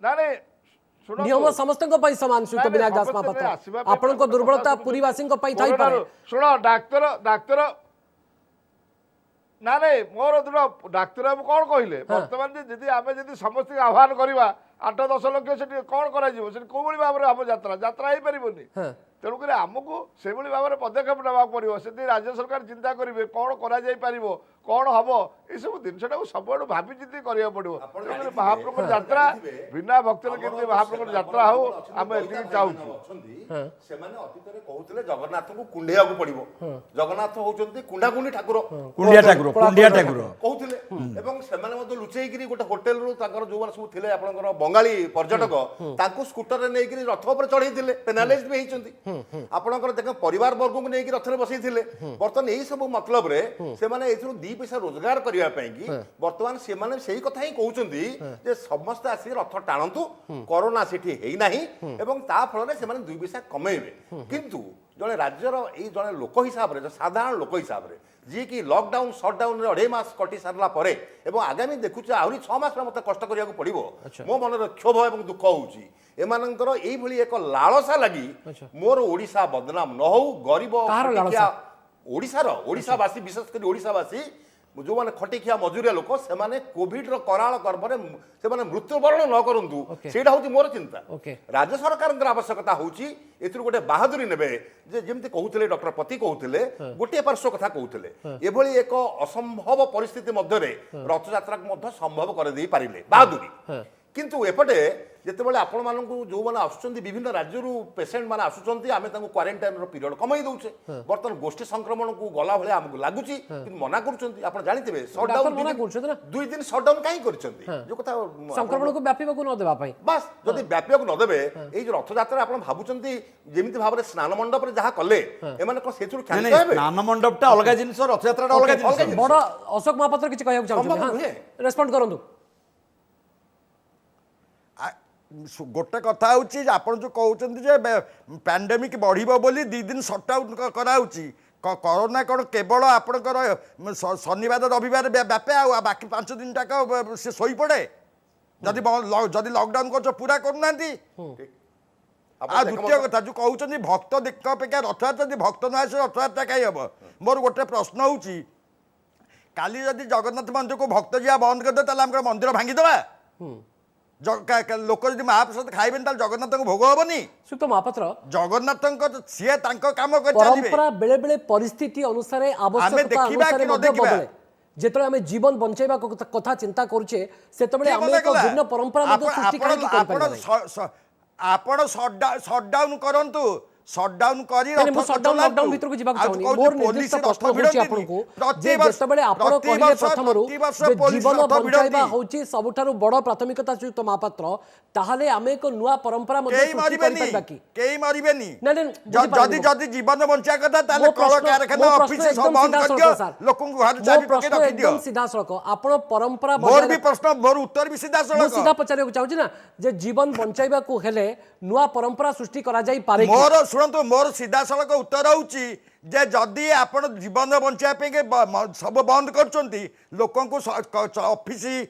ନାଇଁ ନିୟମ ସମସ୍ତଙ୍କ ପାଇଁ ସମାନ ଶ୍ରୀତ ବିନାୟକ ଦାସ ମହାପାତ୍ର ଆପଣଙ୍କ ଦୁର୍ବଳତା ପୁରୀବାସୀଙ୍କ ପାଇଁ ଥାଇପାରେ ଶୁଣ ଡାକ୍ତର ନା ନାଇଁ ମୋର ଡାକ୍ତର ବାବୁ କ'ଣ କହିଲେ ବର୍ତ୍ତମାନ ଯଦି ଆମେ ଯଦି ସମସ୍ତଙ୍କୁ ଆହ୍ୱାନ କରିବା 8-10 ଲକ୍ଷ ସେଠି କ'ଣ କରାଯିବ ସେଠି କୋଉଭଳି ଭାବରେ ହବ ଯାତ୍ରା ହେଇପାରିବନି ତେଣୁକରି ଆମକୁ ସେଭଳି ଭାବରେ ପଦକ୍ଷେପ ନେବାକୁ ପଡ଼ିବ ସେଠି ରାଜ୍ୟ ସରକାର ଚିନ୍ତା କରିବେ କ'ଣ କରାଯାଇପାରିବ କ'ଣ ହବ ଏସବୁ ଜିନିଷଟାକୁ ସବୁଆଡ଼ୁ ଭାବି ଚିନ୍ତି କରିବାକୁ ପଡ଼ିବ ତେଣୁକରି ମହାପ୍ରଭୁଙ୍କର ଯାତ୍ରା ବିନା ଭକ୍ତିରେ କେମିତି ମହାପ୍ରଭୁଙ୍କର ଯାତ୍ରା ହଉ ଆମେ ଏତିକି ଚାହୁଁଛୁ ସେମାନେ ଅତୀତରେ କହୁଥିଲେ ଜଗନ୍ନାଥଙ୍କୁ କୁଣ୍ଡେଇବାକୁ ପଡିବ ଜଗନ୍ନାଥ ହଉଛନ୍ତି କୁଣ୍ଡାକୁଣ୍ଡି ଠାକୁର କୁଣ୍ଡିଆ ଠାକୁର କହୁଥିଲେ ଏବଂ ସେମାନେ ମଧ୍ୟ ଲୁଚେଇକିରି ଗୋଟେ ହୋଟେଲରୁ ତାଙ୍କର ଯୋଉମାନେ ସବୁ ଥିଲେ ଆପଣଙ୍କର ବଙ୍ଗାଳୀ ପର୍ଯ୍ୟଟକ ତାଙ୍କୁ ସ୍କୁଟରରେ ନେଇକିରି ରଥ ଉପରେ ଚଢେଇଥିଲେ ପେନାଲାଇଜ ବି ହେଇଛନ୍ତି ଆପଣଙ୍କର ଦେଖ ପରିବାର ବର୍ଗଙ୍କୁ ନେଇକି ରଥରେ ବସେଇଥିଲେ ବର୍ତ୍ତମାନ ଏଇ ସବୁ ମତଲବରେ ସେମାନେ ଏଥିରୁ 2 ପଇସା ରୋଜଗାର କରିବା ପାଇଁ କି ବର୍ତ୍ତମାନ ସେମାନେ ସେଇ କଥା ହିଁ କହୁଛନ୍ତି ଯେ ସମସ୍ତେ ଆସିକି ରଥ ଟାଣନ୍ତୁ କରୋନା ସେଠି ହେଇନାହିଁ ଏବଂ ତା ଫଳରେ ସେମାନେ 2 ପଇସା କମେଇବେ କିନ୍ତୁ ଜଣେ ରାଜ୍ୟର ଏଇ ଜଣେ ଲୋକ ହିସାବରେ ସାଧାରଣ ଲୋକ ହିସାବରେ ଯିଏକି ଲକଡାଉନ୍ ସଟଡାଉନରେ 2.5 ମାସ କଟି ସାରିଲା ପରେ ଏବଂ ଆଗାମୀ ଦେଖୁଛୁ ଆହୁରି 6 ମାସରେ ମୋତେ କଷ୍ଟ କରିବାକୁ ପଡ଼ିବ ମୋ ମନରେ କ୍ଷୋଭ ଏବଂ ଦୁଃଖ ହେଉଛି ଏମାନଙ୍କର ଏଇଭଳି ଏକ ଲାଳସା ଲାଗି ମୋର ଓଡ଼ିଶା ବଦନାମ ନ ହଉ ଗରିବ ଓଡ଼ିଶାବାସୀ ବିଶେଷ କରି ଓଡ଼ିଶାବାସୀ ଯେଉଁମାନେ ଖଟିଖିଆ ମଜୁରିଆ ଲୋକ ସେମାନେ କୋଭିଡର କରାଳ ଗର୍ଭରେ ସେମାନେ ମୃତ୍ୟୁବରଣ ନ କରନ୍ତୁ ସେଇଟା ହେଉଛି ମୋର ଚିନ୍ତା ରାଜ୍ୟ ସରକାରଙ୍କର ଆବଶ୍ୟକତା ହେଉଛି ଏଥିରୁ ଗୋଟେ ବାହାଦୁରୀ ନେବେ ଯେ ଯେମିତି କହୁଥିଲେ ଡକ୍ଟର ପତି କହୁଥିଲେ ଗୋଟିଏ ପାର୍ଶ୍ୱ କଥା କହୁଥିଲେ ଏଭଳି ଏକ ଅସମ୍ଭବ ପରିସ୍ଥିତି ମଧ୍ୟରେ ରଥଯାତ୍ରାକୁ ମଧ୍ୟ ସମ୍ଭବ କରିଦେଇ ପାରିଲେ ବାହାଦୁରୀ କିନ୍ତୁ ଏପଟେ ଯେତେବେଳେ ଆପଣମାନଙ୍କୁ ଯେଉଁମାନେ ଆସୁଛନ୍ତି ବିଭିନ୍ନ ରାଜ୍ୟରୁ ପେସେଣ୍ଟ ମାନେ ଆସୁଛନ୍ତି ଆମେ ତାଙ୍କୁ କ୍ୱାରେଣ୍ଟାଇନ୍ର ପିରିୟଡ଼ କମାଇ ଦେଉଛେ ବର୍ତ୍ତମାନ ଗୋଷ୍ଠୀ ସଂକ୍ରମଣକୁ ଗଲା ଭଳିଆ ଆମକୁ ଲାଗୁଛି କିନ୍ତୁ ମନା କରୁଛନ୍ତି ଆପଣ ଜାଣିଥିବେ ମନା କରୁଛନ୍ତି ନା। 2 ଦିନ ସଟଡାଉନ୍ କାହିଁ କରିଛନ୍ତି ଯୋଉ କଥା ସଂକ୍ରମଣକୁ ବ୍ୟାପିବାକୁ ନ ଦେବା ପାଇଁ ବାସ୍ ଯଦି ବ୍ୟାପିବାକୁ ନଦେବେ ଏଇ ଯୋଉ ରଥଯାତ୍ରା ଆପଣ ଭାବୁଛନ୍ତି ଯେମିତି ଭାବରେ ସ୍ନାନ ମଣ୍ଡପରେ ଯାହା କଲେ ଏମାନେ କଣ ସେଥିରୁ ନାଇଁ, କ୍ଷାନିତ ନାଇଁ, ହେବେ ସ୍ନାନ ମଣ୍ଡପଟା ଅଲଗା ଜିନିଷ, ରଥଯାତ୍ରାଟା ଅଲଗା ଜିନିଷ। ବଡ ଅଶୋକ ମହାପାତ୍ର କିଛି କହିବାକୁ ସମ୍ଭବ ଚାହୁଁଛନ୍ତି ନୁହେଁ। ରେସ୍ପଣ୍ଡ କରନ୍ତୁ। ଗୋଟେ କଥା ହେଉଛି ଯେ ଆପଣ ଯେଉଁ କହୁଛନ୍ତି ଯେ ପ୍ୟାଣ୍ଡେମିକ୍ ବଢ଼ିବ ବୋଲି 2 ଦିନ ସଟ୍ଡାଉନ୍ କରାହେଉଛି। କରୋନା କ'ଣ କେବଳ ଆପଣଙ୍କର ଶନିବାର ରବିବାର ବ୍ୟାପେ ଆଉ ବାକି 5 ଦିନଟାକ ସେ ଶୋଇପଡ଼େ? ଯଦି ଲକଡାଉନ୍ କରୁଛ ପୁରା କରୁନାହାନ୍ତି। ଆଉ ଦ୍ୱିତୀୟ କଥା ଯେଉଁ କହୁଛନ୍ତି ଭକ୍ତ ଅପେକ୍ଷା ରଥଯାତ୍ରା, ଯଦି ଭକ୍ତ ନ ଆସିବ ରଥଯାତ୍ରା କାହିଁ ହେବ? ମୋର ଗୋଟେ ପ୍ରଶ୍ନ ହେଉଛି, କାଲି ଯଦି ଜଗନ୍ନାଥ ମନ୍ଦିରକୁ ଭକ୍ତ ଯିବା ବନ୍ଦ କରିଦେବେ ତାହେଲେ ଆମର ମନ୍ଦିର ଭାଙ୍ଗିଦେବା? ଲୋକ ଯଦି ମହାପ୍ରସାଦ ଖାଇବେନି ତାହେଲେ ଜଗନ୍ନାଥଙ୍କୁ ଭୋଗ ହବନି? ସୁକ୍ତ ମହାପାତ୍ର, ଜଗନ୍ନାଥଙ୍କ ସିଏ ତାଙ୍କ କାମ କରି ଚାଲିବେ। ପରମ୍ପରା ବେଳେ ବେଳେ ପରିସ୍ଥିତି ଅନୁସାରେ ଆବଶ୍ୟକତା ଦେଖିବା ଅନୁସାରେ କି ନ ମଧ୍ୟ ଦେଖିବା? ବଦଳେ। ଯେତେବେଳେ ଆମେ ଜୀବନ ବଞ୍ଚାଇବା କଥା ଚିନ୍ତା କରୁଛେ ସେତେବେଳେ ଆମେ ଏକ ଭିନ୍ନ ପରମ୍ପରା ମଧ୍ୟ ସୃଷ୍ଟି କାହିଁକି କରିପାରିବା ନାହିଁ? ଆପଣ ସଟ୍ଡାଉନ୍ କରନ୍ତୁ, ସଟ୍ଡାଉନ୍ କରି ନାଇଁ, ମୁଁ shutdown, lockdown ଭିତରକୁ ଯିବାକୁ ଚାହୁଁନି। ମୋର ନିର୍ଦ୍ଦିଷ୍ଟ ପ୍ରଶ୍ନ ହେଉଛି ଆପଣଙ୍କୁ ଯେ ଯେତେବେଳେ ଆପଣ କହିଲେ ପ୍ରଥମରୁ ଯେ ଜୀବନ ବଞ୍ଚାଇବା ହେଉଛି ସବୁଠାରୁ ବଡ଼ ପ୍ରାଥମିକତା ଯୁକ୍ତ ମହାପାତ୍ର, ତାହେଲେ ଆମେ ଏକ ନୂଆ ପରମ୍ପରା ମଧ୍ୟ କେହି ସୃଷ୍ଟି ମରିବେନି, କରିପାରିବା କି? କେହି ମରିବେନି। ନାଇଁ, ଯଦି ଯଦି ଜୀବନ ବଞ୍ଚିବା କଥା ତାହେଲେ ମୋ ପ୍ରଶ୍ନ କଳକାରଖାନା ଅଫିସ ସବୁ ବନ୍ଦ କରିଦିଅ, ଲୋକଙ୍କୁ ଘରେ ମୋ ଚାବି ପ୍ରଶ୍ନ ପକେଇ ରଖିଦିଅ। ଏକଦମ ସିଧାସଳଖ ଆପଣ ପରମ୍ପରା ମୋର ବଜାୟ ବି ପ୍ରଶ୍ନ, ମୋର ଉତ୍ତର ବି ସିଧା ମୁଁ ସଳଖ। ସିଧା ପଚାରିବାକୁ ଚାହୁଁଛି ନା ଯେ ଜୀବନ ବଞ୍ଚାଇବାକୁ ହେଲେ ନୂଆ ପରମ୍ପରା ସୃଷ୍ଟି କରାଯାଇପାରେ କି? ମୋର ଶୁଣନ୍ତୁ, ମୋର ସିଧାସଳଖ ଉତ୍ତର ହେଉଛି ଯେ ଯଦି ଆପଣ ଜୀବନ ବଞ୍ଚାଇବା ପାଇଁ ସବୁ ବନ୍ଦ କରୁଛନ୍ତି, ଲୋକଙ୍କୁ ଅଫିସ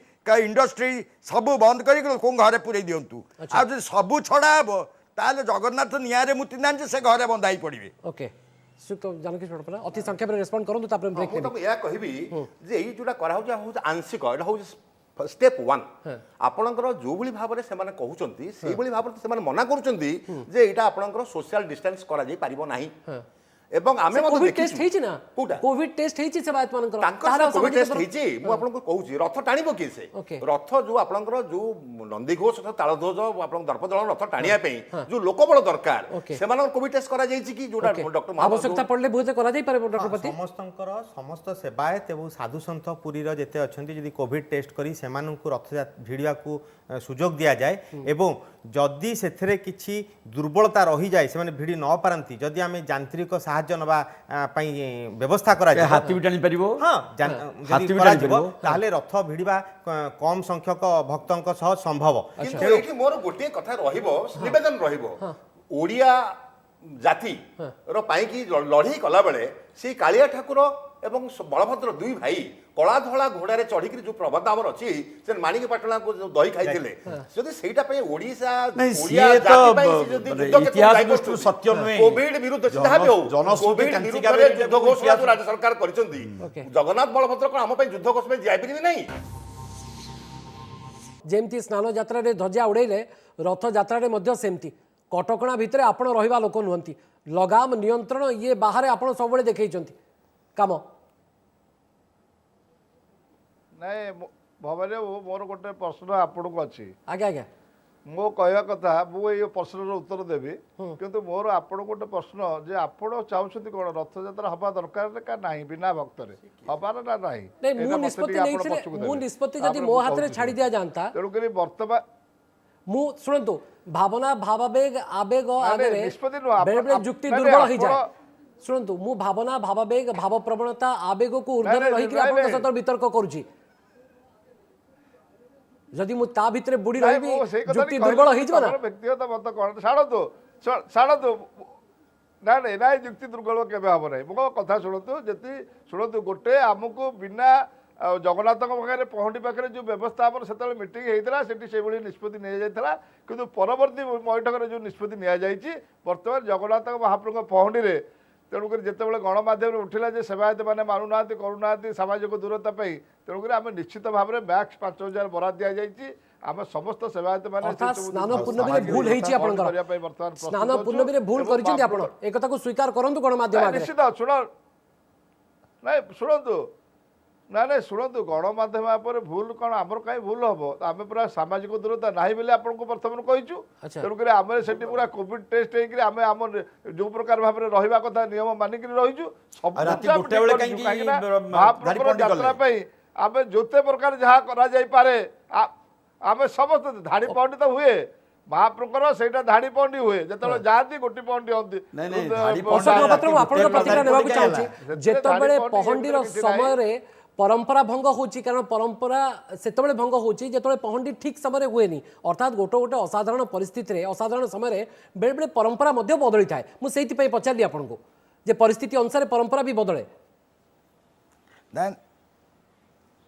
ଇଣ୍ଡଷ୍ଟ୍ରି ସବୁ ବନ୍ଦ କରିକି ଲୋକଙ୍କୁ ଘରେ ପୁରେଇ ଦିଅନ୍ତୁ। ଆଉ ଯଦି ସବୁ ଛଡ଼ା ହେବ ତାହେଲେ ଜଗନ୍ନାଥ ନିଆଁରେ ମୁତି ନାହାନ୍ତି, ସେ ଘରେ ବନ୍ଧା ହେଇ ପଡ଼ିବେ। ଓକେ, ଜାନକୀ ଶେଠପରା ଅତି ସଂକ୍ଷେପରେ ରେସ୍ପଣ୍ଡ କରନ୍ତୁ, ତାପରେ ବ୍ରେକ୍ ମୁଁ ନେବି। ତାକୁ ଏହା କହିବି ଯେ ଏଇ ଯୋଉଟା କରାହଉଛି ହଉଛି ଆଂଶିକ, ଏଇଟା ହଉଛି ଷ୍ଟେପ୍ 1। ଆପଣଙ୍କର ଯୋଉଭଳି ଭାବରେ ସେମାନେ କହୁଛନ୍ତି ସେଇଭଳି ଭାବରେ ସେମାନେ ମନା କରୁଛନ୍ତି ଯେ ଏଇଟା ଆପଣଙ୍କର ସୋସିଆଲ ଡିଷ୍ଟାନ୍ସ କରାଯାଇ ପାରିବ ନାହିଁ। ଏବଂ ଆମେ ମଧ୍ୟ କୋଭିଡ ଟେଷ୍ଟ ଦେଖିଛୁ ହେଇଛି ନା, କୋଉଟା କୋଭିଡ ଟେଷ୍ଟ ହେଇଛି ସେବାୟତ ମାନଙ୍କର, ତାଙ୍କର କୋଭିଡ ଟେଷ୍ଟ ହେଇଛି। ମୁଁ ଆପଣଙ୍କୁ କହୁଛି ରଥ ଟାଣିବ କିଏ? ସେ Okay. ରଥ ଯୋଉ ଆପଣଙ୍କର ଯୋଉ ନନ୍ଦିଘୋଷ ତାଳଧ୍ୱଜ ଆପଣଙ୍କ ଦର୍ପଦଳନ ରଥ ଟାଣିବା ପାଇଁ ଯୋଉ ଲୋକବଳ ଦରକାର Okay. ସେମାନଙ୍କର କୋଭିଡ ଟେଷ୍ଟ କରାଯାଇଛି କି? ଯୋଉଟା ଡକ୍ଟର ଆବଶ୍ୟକତା ପଡ଼ିଲେ ବୋଧେ କରାଯାଇପାରେ ଡକ୍ଟରପତି। ସମସ୍ତଙ୍କର ସମସ୍ତ ସେବାୟତ ଏବଂ ସାଧୁସନ୍ଥ ପୁରୀର ଯେତେ ଅଛନ୍ତି ଯଦି କୋଭିଡ ଟେଷ୍ଟ କରି ସେମାନଙ୍କୁ ରଥଯାତ୍ରା ଭିଡ଼ିବାକୁ ସୁଯୋଗ ଦିଆଯାଏ ଏବଂ ଯଦି ସେଥିରେ କିଛି ଦୁର୍ବଳତା ରହିଯାଏ ସେମାନେ ଭିଡ଼ି ନ ପାରନ୍ତି, ଯଦି ଆମେ ଯାନ୍ତ୍ରିକ ସାହାଯ୍ୟ ନେବା ପାଇଁ ବ୍ୟବସ୍ଥା କରାଯାଏ, ହାତୀ ବି ଟାଣି ପାରିବ। ହଁ ହାତୀ ଯଦି ବି କରାଯିବ ଟାଣିପାରିବ। ତାହେଲେ ରଥ ଭିଡ଼ିବା କମ୍ ସଂଖ୍ୟକ ଭକ୍ତଙ୍କ ସହ ସମ୍ଭବ। କିନ୍ତୁ ଏଇଠି ମୋର ଗୋଟିଏ କଥା ରହିବ, ନିବେଦନ ରହିବ, ଓଡ଼ିଆ ଜାତିର ପାଇଁକି ଲଢ଼େଇ କଲାବେଳେ ସେଇ କାଳିଆ ଠାକୁର ଏବଂ ବଳଭଦ୍ର ଦୁଇ ଭାଇ କଳା ଧଳା ଘୋଡ଼ାରେ ଚଢ଼ିକି ଯୋଉ ପ୍ରବାଦ ଆମର ଅଛି, ସେ ମାଣିକ ପାଟଣାକୁ ଯୋଉ ଦହି ଖାଇଥିଲେ, ଯଦି ସେଇଟା ପାଇଁ ଓଡ଼ିଶା ନାଇଁ, ଓଡ଼ିଆ ସିଏ ତ ଜାତି ପାଇଁ ସେ ଯଦି ମାନେ ଯୁଦ୍ଧ କ୍ଷେତ୍ରକୁ ଇତିହାସ ଯାଇ ଦୃଷ୍ଟିରୁ ବସୁଛନ୍ତି, ସତ୍ୟ ନୁହେଁ। କୋଭିଡ ବିରୁଦ୍ଧ ସେ ଯାହା ବି ହଉ ଜନଶ୍ରୁତି କୋଭିଡ କାଞ୍ଚିକା ବିରୁଦ୍ଧରେ ବେଲେ ଯୁଦ୍ଧ ଘୋଷଣା ଇତିହାସ- ଯୋଉ ରାଜ୍ୟ ସରକାର କରିଛନ୍ତି, Okay. ଜଗନ୍ନାଥ ବଳଭଦ୍ର କ'ଣ ଆମ ପାଇଁ ଯୁଦ୍ଧ ଘୋଷଣା ପାଇଁ ଯାଇପାରିବେ ନାହିଁ? ଯେମିତି ସ୍ନାନ ଯାତ୍ରାରେ ଧ୍ୱଜା ଉଡ଼େଇଲେ ରଥଯାତ୍ରାରେ ମଧ୍ୟ ସେମିତି କଟକଣା ଭିତରେ ଆପଣ ରହିବା ଲୋକ ନୁହନ୍ତି, ଲଗାମ ନିୟନ୍ତ୍ରଣ ଇଏ ବାହାରେ ଆପଣ ସବୁବେଳେ ଦେଖେଇଛନ୍ତି କାମ। ନାଇଁ ଭବାନୀ ବାବୁ, ମୋର ଗୋଟେ ପ୍ରଶ୍ନ ଆପଣଙ୍କୁ ଅଛି। ଆଜ୍ଞା ଆଜ୍ଞା, ମୋ କହିବା କଥା, ମୁଁ ଏଇ ପ୍ରଶ୍ନର ଉତ୍ତର ଦେବି, କିନ୍ତୁ ମୋର ଆପଣଙ୍କୁ ଗୋଟେ ପ୍ରଶ୍ନ ଯେ ଆପଣ ଚାହୁଁଛନ୍ତି କ'ଣ ରଥଯାତ୍ରା ହବା ଦରକାର ନା ନାହିଁ ବିନା ଭକ୍ତରେ ହବାର ନା ନାହିଁ? ନାଇଁ ଏଇଟା ମୁଁ ମତେ ନିଷ୍ପତ୍ତି ଟିକେ ଆପଣ ନେଇଥିଲେ, ପଛକୁ ମୁଁ ଦେବେ। ନିଷ୍ପତ୍ତି ଯଦି ତାପରେ ମୋ ମୁଁ ହାତରେ କହୁଛି ଛାଡ଼ି ଶୁଣନ୍ତୁ। ଦିଆଯାଆନ୍ତା, ତେଣୁକରି ବର୍ତ୍ତମାନ ମୁଁ ଶୁଣନ୍ତୁ ଭାବନା ଭାବାବେଗ ଆବେଗ ଆଗରେ ନିଷ୍ପତ୍ତି ନୁହଁ, ବେଳେ ବେଳେ ଆପଣ- ଯୁକ୍ତି ନାଇଁ, ଦୁର୍ବଳ ଆପଣ- ହେଇଯାଏ। ଶୁଣନ୍ତୁ ମୁଁ ଭାବନା ଭାବାବେଗ ଭାବ ପ୍ରବଣତା ଆବେଗକୁ ଉର୍ଦ୍ଧ୍ୱରେ ନାଇଁ, ରହିକି ନାଇଁ, ଆପଣଙ୍କ ନାଇଁ। ସହିତ ବିତର୍କ କରୁଛି। ଯଦି ମୁଁ ତା ଭିତରେ ବୁଡ଼ି ନାଇଁ, ରହିବି ମୁଁ ସେଇ କଥା ଯୁକ୍ତି ହିଁ ଦୁର୍ବଳ କହିଲି, ହେଇଯିବ ନା। ତମର ବ୍ୟକ୍ତିଗତ ମତ କ'ଣ? ଛାଡ଼ନ୍ତୁ ଛାଡ଼ନ୍ତୁ, ନାଇଁ ନାଇଁ ଯୁକ୍ତି ଦୁର୍ବଳ କେବେ ହବ ନାହିଁ। ମୋ କଥା ଶୁଣନ୍ତୁ, ଯଦି ଶୁଣନ୍ତୁ, ଗୋଟେ ଆମକୁ ବିନା ଜଗନ୍ନାଥଙ୍କ ପାଖରେ ପହଣ୍ଡି ପାଖରେ ଯେଉଁ ବ୍ୟବସ୍ଥା ଆମର ସେତେବେଳେ ମିଟିଂ ହେଇଥିଲା ସେଠି ସେଇଭଳି ନିଷ୍ପତ୍ତି ନିଆଯାଇଥିଲା, କିନ୍ତୁ ପରବର୍ତ୍ତୀ ବୈଠକରେ ଯେଉଁ ନିଷ୍ପତ୍ତି ନିଆଯାଇଛି ବର୍ତ୍ତମାନ ଜଗନ୍ନାଥଙ୍କ ମହାପ୍ରଭୁଙ୍କ ପହଣ୍ଡିରେ, ତେଣୁକରି ଯେତେବେଳେ ଗଣମାଧ୍ୟମରେ ଉଠିଲା ଯେ ସେବାୟତମାନେ ମାନୁନାହାନ୍ତି କରୁନାହାନ୍ତି ସାମାଜିକ ଦୂରତା ପାଇଁ, ତେଣୁକରି ଆମେ ନିଶ୍ଚିତ ଭାବରେ ମ୍ୟାକ୍ସ 5,000 ବରାଦ ଦିଆଯାଇଛି। ଆମେ ସମସ୍ତ ସେବାୟତମାନେ ଅର୍ଥାତ୍ ସ୍ନାନ ପୂର୍ଣ୍ଣମୀରେ ଭୁଲ ହେଇଛି ଆପଣଙ୍କର, ସ୍ନାନ ପୂର୍ଣ୍ଣମୀରେ ଭୁଲ କରିଛନ୍ତି ଆପଣ, ଏ କଥାକୁ ସ୍ୱୀକାର କରନ୍ତୁ ଗଣମାଧ୍ୟମ ଆଗରେ। ନିଶ୍ଚିତ ଶୁଣ, ନାଇଁ ଶୁଣନ୍ତୁ ନା ନାଇଁ ଶୁଣନ୍ତୁ, ଗଣମାଧ୍ୟମ ଉପରେ ଭୁଲ କ'ଣ ଆମର କାହିଁ ଭୁଲ ହବ? ଆମେ ପୁରା ସାମାଜିକ ଦୂରତା ନାହିଁ ବୋଲି ଆପଣଙ୍କୁ ପ୍ରଥମରୁ କହିଛୁ। ଆଚ୍ଛା। ତେଣୁକରି ଆମେ ସେଠି ପୁରା କୋଭିଡ ଟେଷ୍ଟ ହେଇକିରି ଆମେ ଆମ ଯୋଉ ପ୍ରକାର ଭାବରେ ରହିବା କଥା ନିୟମ ମାନିକିରି ରହିଛୁ। ସବୁ ଆଉ ରାତି କିଛି ଆମେ ଗୋଟେ ଠିକ ବେଳେ କରିଛୁ। କାହିଁକି କାହିଁକି ନା ଧାଡ଼ି ମହାପ୍ରଭୁଙ୍କର ପହଣ୍ଡି ଯାତ୍ରା କଲେ? ପାଇଁ ଆମେ ଯେତେ ପ୍ରକାର ଯାହା କରାଯାଇପାରେ ଆମେ ସମସ୍ତେ ଧାଡ଼ି ପହଣ୍ଡି ତ ହୁଏ। ମହାପ୍ରଭୁଙ୍କର ସେଇଟା ଧାଡ଼ି ପହଣ୍ଡି ହୁଏ, ଯେତେବେଳେ ଯାଆନ୍ତି ଗୋଟି ପହଣ୍ଡି ହୁଅନ୍ତି। ନାଇଁ, ନାଇଁ, ଧାଡ଼ି ଅଶୋକ ପହଣ୍ଡି ମହାପାତ୍ର, ମୁଁ ଆପଣଙ୍କ ଗୋଟେ ପ୍ରତିକ୍ରିୟା ଧାଡ଼ି ନେବାକୁ ପହଣ୍ଡି ଚାହୁଁଛି। ହେଲା। ଯେତେବେଳେ ଧାଡ଼ି ପହଣ୍ଡି ପହଣ୍ଡିର ଏଥିରେ କିଛି ନାହିଁ। ସମୟରେ ପରମ୍ପରା ଭଙ୍ଗ ହେଉଛି, କାରଣ ପରମ୍ପରା ସେତେବେଳେ ଭଙ୍ଗ ହେଉଛି ଯେତେବେଳେ ପହଣ୍ଡି ଠିକ୍ ସମୟରେ ହୁଏନି, ଅର୍ଥାତ୍ ଗୋଟେ ଗୋଟେ ଅସାଧାରଣ ପରିସ୍ଥିତିରେ ଅସାଧାରଣ ସମୟରେ ବେଳେବେଳେ ପରମ୍ପରା ମଧ୍ୟ ବଦଳିଥାଏ। ମୁଁ ସେଇଥିପାଇଁ ପଚାରିଲି ଆପଣଙ୍କୁ ଯେ ପରିସ୍ଥିତି ଅନୁସାରେ ପରମ୍ପରା ବି ବଦଳେ। ନାଇଁ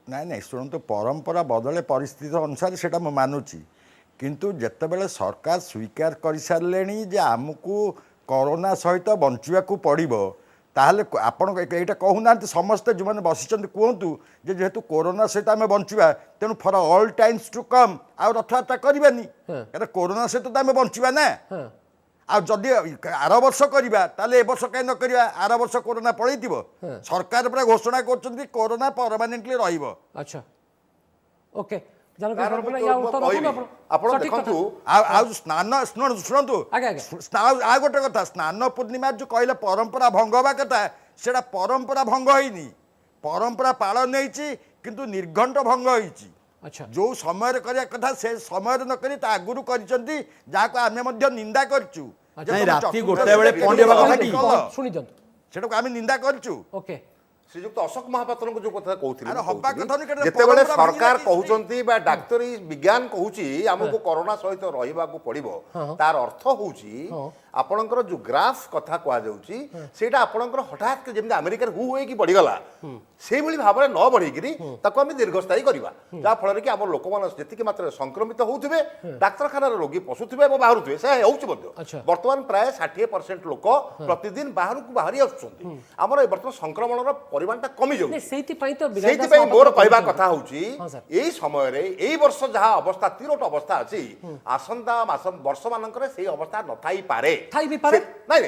ନାଇଁ ନାଇଁ ଶୁଣନ୍ତୁ, ପରମ୍ପରା ବଦଳେ ପରିସ୍ଥିତି ଅନୁସାରେ ସେଇଟା ମୁଁ ମାନୁଛି, କିନ୍ତୁ ଯେତେବେଳେ ସରକାର ସ୍ୱୀକାର କରିସାରିଲେଣି ଯେ ଆମକୁ କରୋନା ସହିତ ବଞ୍ଚିବାକୁ ପଡ଼ିବ, ତାହେଲେ ଆପଣ ଏଇଟା କହୁନାହାନ୍ତି ସମସ୍ତେ ଯେଉଁମାନେ ବସିଛନ୍ତି କୁହନ୍ତୁ ଯେ ଯେହେତୁ କରୋନା ସହିତ ଆମେ ବଞ୍ଚିବା, ତେଣୁ ଫର ଅଲ୍ ଟାଇମ୍ସ ଟୁ କମ୍ ଆଉ ରଥଯାତ୍ରା କରିବାନି, କାରଣ କରୋନା ସହିତ ତ ଆମେ ବଞ୍ଚିବା ନା। ଆଉ ଯଦି ଆର ବର୍ଷ କରିବା ତାହେଲେ ଏ ବର୍ଷ କାହିଁ ନ କରିବା? ଆର ବର୍ଷ କରୋନା ପଳେଇଥିବ। ସରକାର ପୁରା ଘୋଷଣା କରୁଛନ୍ତି କରୋନା ପରମାନେଣ୍ଟଲି ରହିବ। ଆଚ୍ଛା, ଓକେ, ଆପଣ ଦେଖନ୍ତୁ, ଆଉ ସ୍ନାନ ଶୁଣନ୍ତୁ ଆଜ୍ଞା, ଆଜ୍ଞା। ଆଉ ଗୋଟେ କଥା, ସ୍ନାନ ପୂର୍ଣ୍ଣିମା ଯୋଉ କହିଲେ ପରମ୍ପରା ଭଙ୍ଗ ହେବା କଥା, ସେଟା ପରମ୍ପରା ଭଙ୍ଗ ହେଇନି, ପରମ୍ପରା ପାଳନ ହେଇଛି, କିନ୍ତୁ ନିର୍ଘଣ୍ଟ ଭଙ୍ଗ ହେଇଛି। ଆଚ୍ଛା, ଯୋଉ ସମୟରେ କରିବା କଥା ସେ ସମୟରେ ନ କରି ତା ଆଗରୁ କରିଛନ୍ତି, ଯାହାକୁ ଆମେ ମଧ୍ୟ ନିନ୍ଦା କରିଛୁ। ଯେ ନାଇଁ, ତମେ ରାତି ଚତୁର୍ଦ୍ଦଶୀ ଗୋଟାଏ ବେଳେ କେମିତି ପହଣ୍ଡି ହେବା କଥା ପାଳନ କି? କଲ? ଶୁଣିଦିଅନ୍ତୁ। ସେଟାକୁ ଆମେ ନିନ୍ଦା କରିଛୁ। ଓକେ, ଶ୍ରୀଯୁକ୍ତ ଅଶୋକ ମହାପାତ୍ରଙ୍କୁ ଯୋଉ କଥା କହୁଥିଲି, ଆରେ ହବା କଥା ନୁହେଁ, କେତେ ଯେତେବେଳେ ପରମ୍ପରା ସରକାର ଭାଙ୍ଗିଲା କି? କହୁଛନ୍ତି ବା ଡାକ୍ତରୀ ବିଜ୍ଞାନ କହୁଛି ଆମକୁ କରୋନା ସହିତ ରହିବାକୁ ପଡିବ, ତାର ଅର୍ଥ ହଉଛି ଆପଣଙ୍କର ଯୋଉ ଗ୍ରାଫ କଥା କୁହାଯାଉଛି ସେଇଟା ଆପଣଙ୍କର ହଠାତ୍ ଯେମିତି ଆମେରିକାରେ ହୁ ହେଇକି ବଢିଗଲା, ସେଇଭଳି ଭାବରେ ନ ବଢିକିରି ତାକୁ ଆମେ ଦୀର୍ଘସ୍ଥାୟୀ କରିବା, ଯାହା ଫଳରେ କି ଆମ ଲୋକମାନେ ଯେତିକି ମାତ୍ରାରେ ସଂକ୍ରମିତ ହଉଥିବେ, ଡାକ୍ତରଖାନାରେ ରୋଗୀ ପଶୁଥିବେ ଏବଂ ବାହାରୁଥିବେ, ସେ ହେଉଛି ମଧ୍ୟ। ଆଚ୍ଛା। ବର୍ତ୍ତମାନ ପ୍ରାୟ 60% ଲୋକ ପ୍ରତିଦିନ ବାହାରକୁ ବାହାରି ଆସୁଛନ୍ତି। ଆମର ଏ ବର୍ତ୍ତମାନ ସଂକ୍ରମଣର ପରିମାଣଟା କମି ନାଇଁ, ଯାଉଛି। ସେଇଥିପାଇଁ ତ ବିନାୟକ ଦାସ ସେଇଥିପାଇଁ ମୋର ମହାପାତ୍ର କହିବା କହିଛନ୍ତି। କଥା ହଉଛି ହଁ, ସାର୍। ଏଇ ସମୟରେ ଏଇ ବର୍ଷ ଯାହା ଅବସ୍ଥା ତିରୋଟ ଅବସ୍ଥା ଅଛି, ଆସନ୍ତା ବର୍ଷ ମାନଙ୍କରେ ସେଇ ଅବସ୍ଥା ନଥାଇପାରେ। ଥାଇ ବି ପାରେ। ନାଇଁ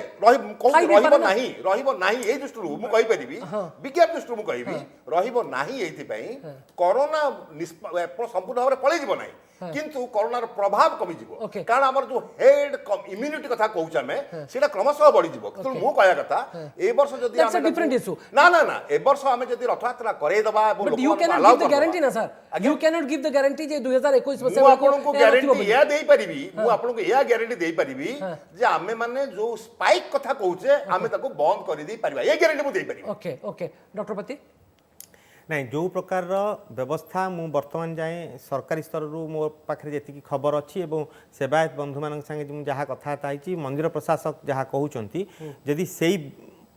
ଥାଇ ବି ପାରେ ନା। ରହିବ ନାହିଁ ଏଇ ଦୃଷ୍ଟିରୁ ମୁଁ କହିପାରିବି, ବିଜ୍ଞାନ ଦୃଷ୍ଟିରୁ ମୁଁ କହିବି ରହିବ ନାହିଁ। ଏଇଥିପାଇଁ କରୋନା ସମ୍ପୂର୍ଣ୍ଣ ଭାବରେ ପଳେଇଯିବ ନାହିଁ, କିନ୍ତୁ କରୋନାର ପ୍ରଭାବ କମିଯିବ। Okay. କାରଣ ଆମର ଯୋଉ ହେଡ୍ ଇମ୍ୟୁନିଟି କଥା କହୁଛେ ଆମେ, ସେଇଟା କ୍ରମଶଃ ବଢିଯିବ। କିନ୍ତୁ ମୁଁ କହିବା କଥା ଏ ବର୍ଷ ଯଦି That's a ଆମେ different issue. ନା ଏ ବର୍ଷ ଆମେ ଯଦି ରଥଯାତ୍ରା କରେଇଦବା ଏବଂ But you ଲୋକମାନଙ୍କୁ cannot allow give the କରିଦବା, guarantee ନା sir, you cannot give the guarantee ଯେ 2021 ମସିହା ମୁଁ ବେଳକୁ ଆପଣଙ୍କୁ ଏହା ନଥିବ ଗ୍ୟାରେଣ୍ଟି ବୋଲି। ଏହା ଦେଇପାରିବି, ମୁଁ ଆପଣଙ୍କୁ ଏହା ଗ୍ୟାରେଣ୍ଟି ଦେଇପାରିବି ଯେ ଆମେ ମାନେ ଯୋଉ ସ୍ପାଇକ୍ କଥା କହୁଛେ ଆମେ ତାକୁ ବନ୍ଦ କରିଦେଇ ପାରିବା, ଏ ଗ୍ୟାରେଣ୍ଟି ମୁଁ ଦେଇପାରିବି। ଓକେ, ଓକେ, ଡକ୍ଟର ପତି। ନାଇଁ, ଯେଉଁ ପ୍ରକାରର ବ୍ୟବସ୍ଥା ମୁଁ ବର୍ତ୍ତମାନ ଯାଏଁ ସରକାରୀ ସ୍ତରରୁ ମୋ ପାଖରେ ଯେତିକି ଖବର ଅଛି ଏବଂ ସେବାୟତ ବନ୍ଧୁମାନଙ୍କ ସାଙ୍ଗେ ମୁଁ ଯାହା କଥାବାର୍ତ୍ତା ହେଇଛି, ମନ୍ଦିର ପ୍ରଶାସକ ଯାହା କହୁଛନ୍ତି, ଯଦି ସେଇ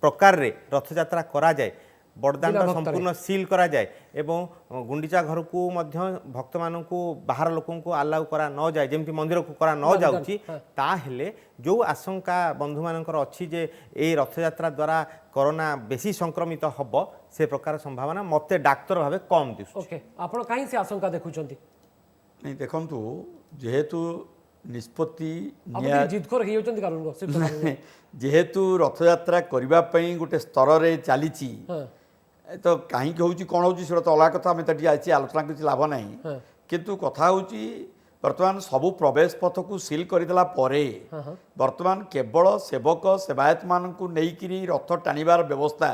ପ୍ରକାରରେ ରଥଯାତ୍ରା କରାଯାଏ, ବଡ଼ଦାଣ୍ଡ ସମ୍ପୂର୍ଣ୍ଣ ସିଲ୍ କରାଯାଏ ଏବଂ ଗୁଣ୍ଡିଚା ଘରକୁ ମଧ୍ୟ ଭକ୍ତମାନଙ୍କୁ ବାହାର ଲୋକଙ୍କୁ ଆଲାଉ କରା ନଯାଏ, ଯେମିତି ମନ୍ଦିରକୁ କରା ନ ଯାଉଛି, ତାହେଲେ ଯେଉଁ ଆଶଙ୍କା ବନ୍ଧୁମାନଙ୍କର ଅଛି ଯେ ଏଇ ରଥଯାତ୍ରା ଦ୍ୱାରା କରୋନା ବେଶୀ ସଂକ୍ରମିତ ହେବ, ସେ ପ୍ରକାର ସମ୍ଭାବନା ମୋତେ ଡାକ୍ତର ଭାବେ କମ୍ ଦିଶୁଛି। ଓକେ, ଆପଣ କାହିଁ ସେ ଆଶଙ୍କା ଦେଖୁଛନ୍ତି? ନାଇଁ, ଦେଖନ୍ତୁ, ଯେହେତୁ ନିଷ୍ପତ୍ତି ଜିଦଖୋର ହେଇଯାଉଛନ୍ତି କାରଣ ଯେହେତୁ ରଥଯାତ୍ରା କରିବା ପାଇଁ ଗୋଟେ ସ୍ତରରେ ଚାଲିଛି, ତ କାହିଁକି ହେଉଛି କ'ଣ ହେଉଛି ସେଟା ତ ଅଲଗା କଥା, ଆମେ ତ ଟିକେ ଆଜି ଆଲୋଚନା କିଛି ଲାଭ ନାହିଁ। କିନ୍ତୁ କଥା ହେଉଛି ବର୍ତ୍ତମାନ ସବୁ ପ୍ରବେଶ ପଥକୁ ସିଲ୍ କରିଦେଲା ପରେ ବର୍ତ୍ତମାନ କେବଳ ସେବକ ସେବାୟତମାନଙ୍କୁ ନେଇକିରି ରଥ ଟାଣିବାର ବ୍ୟବସ୍ଥା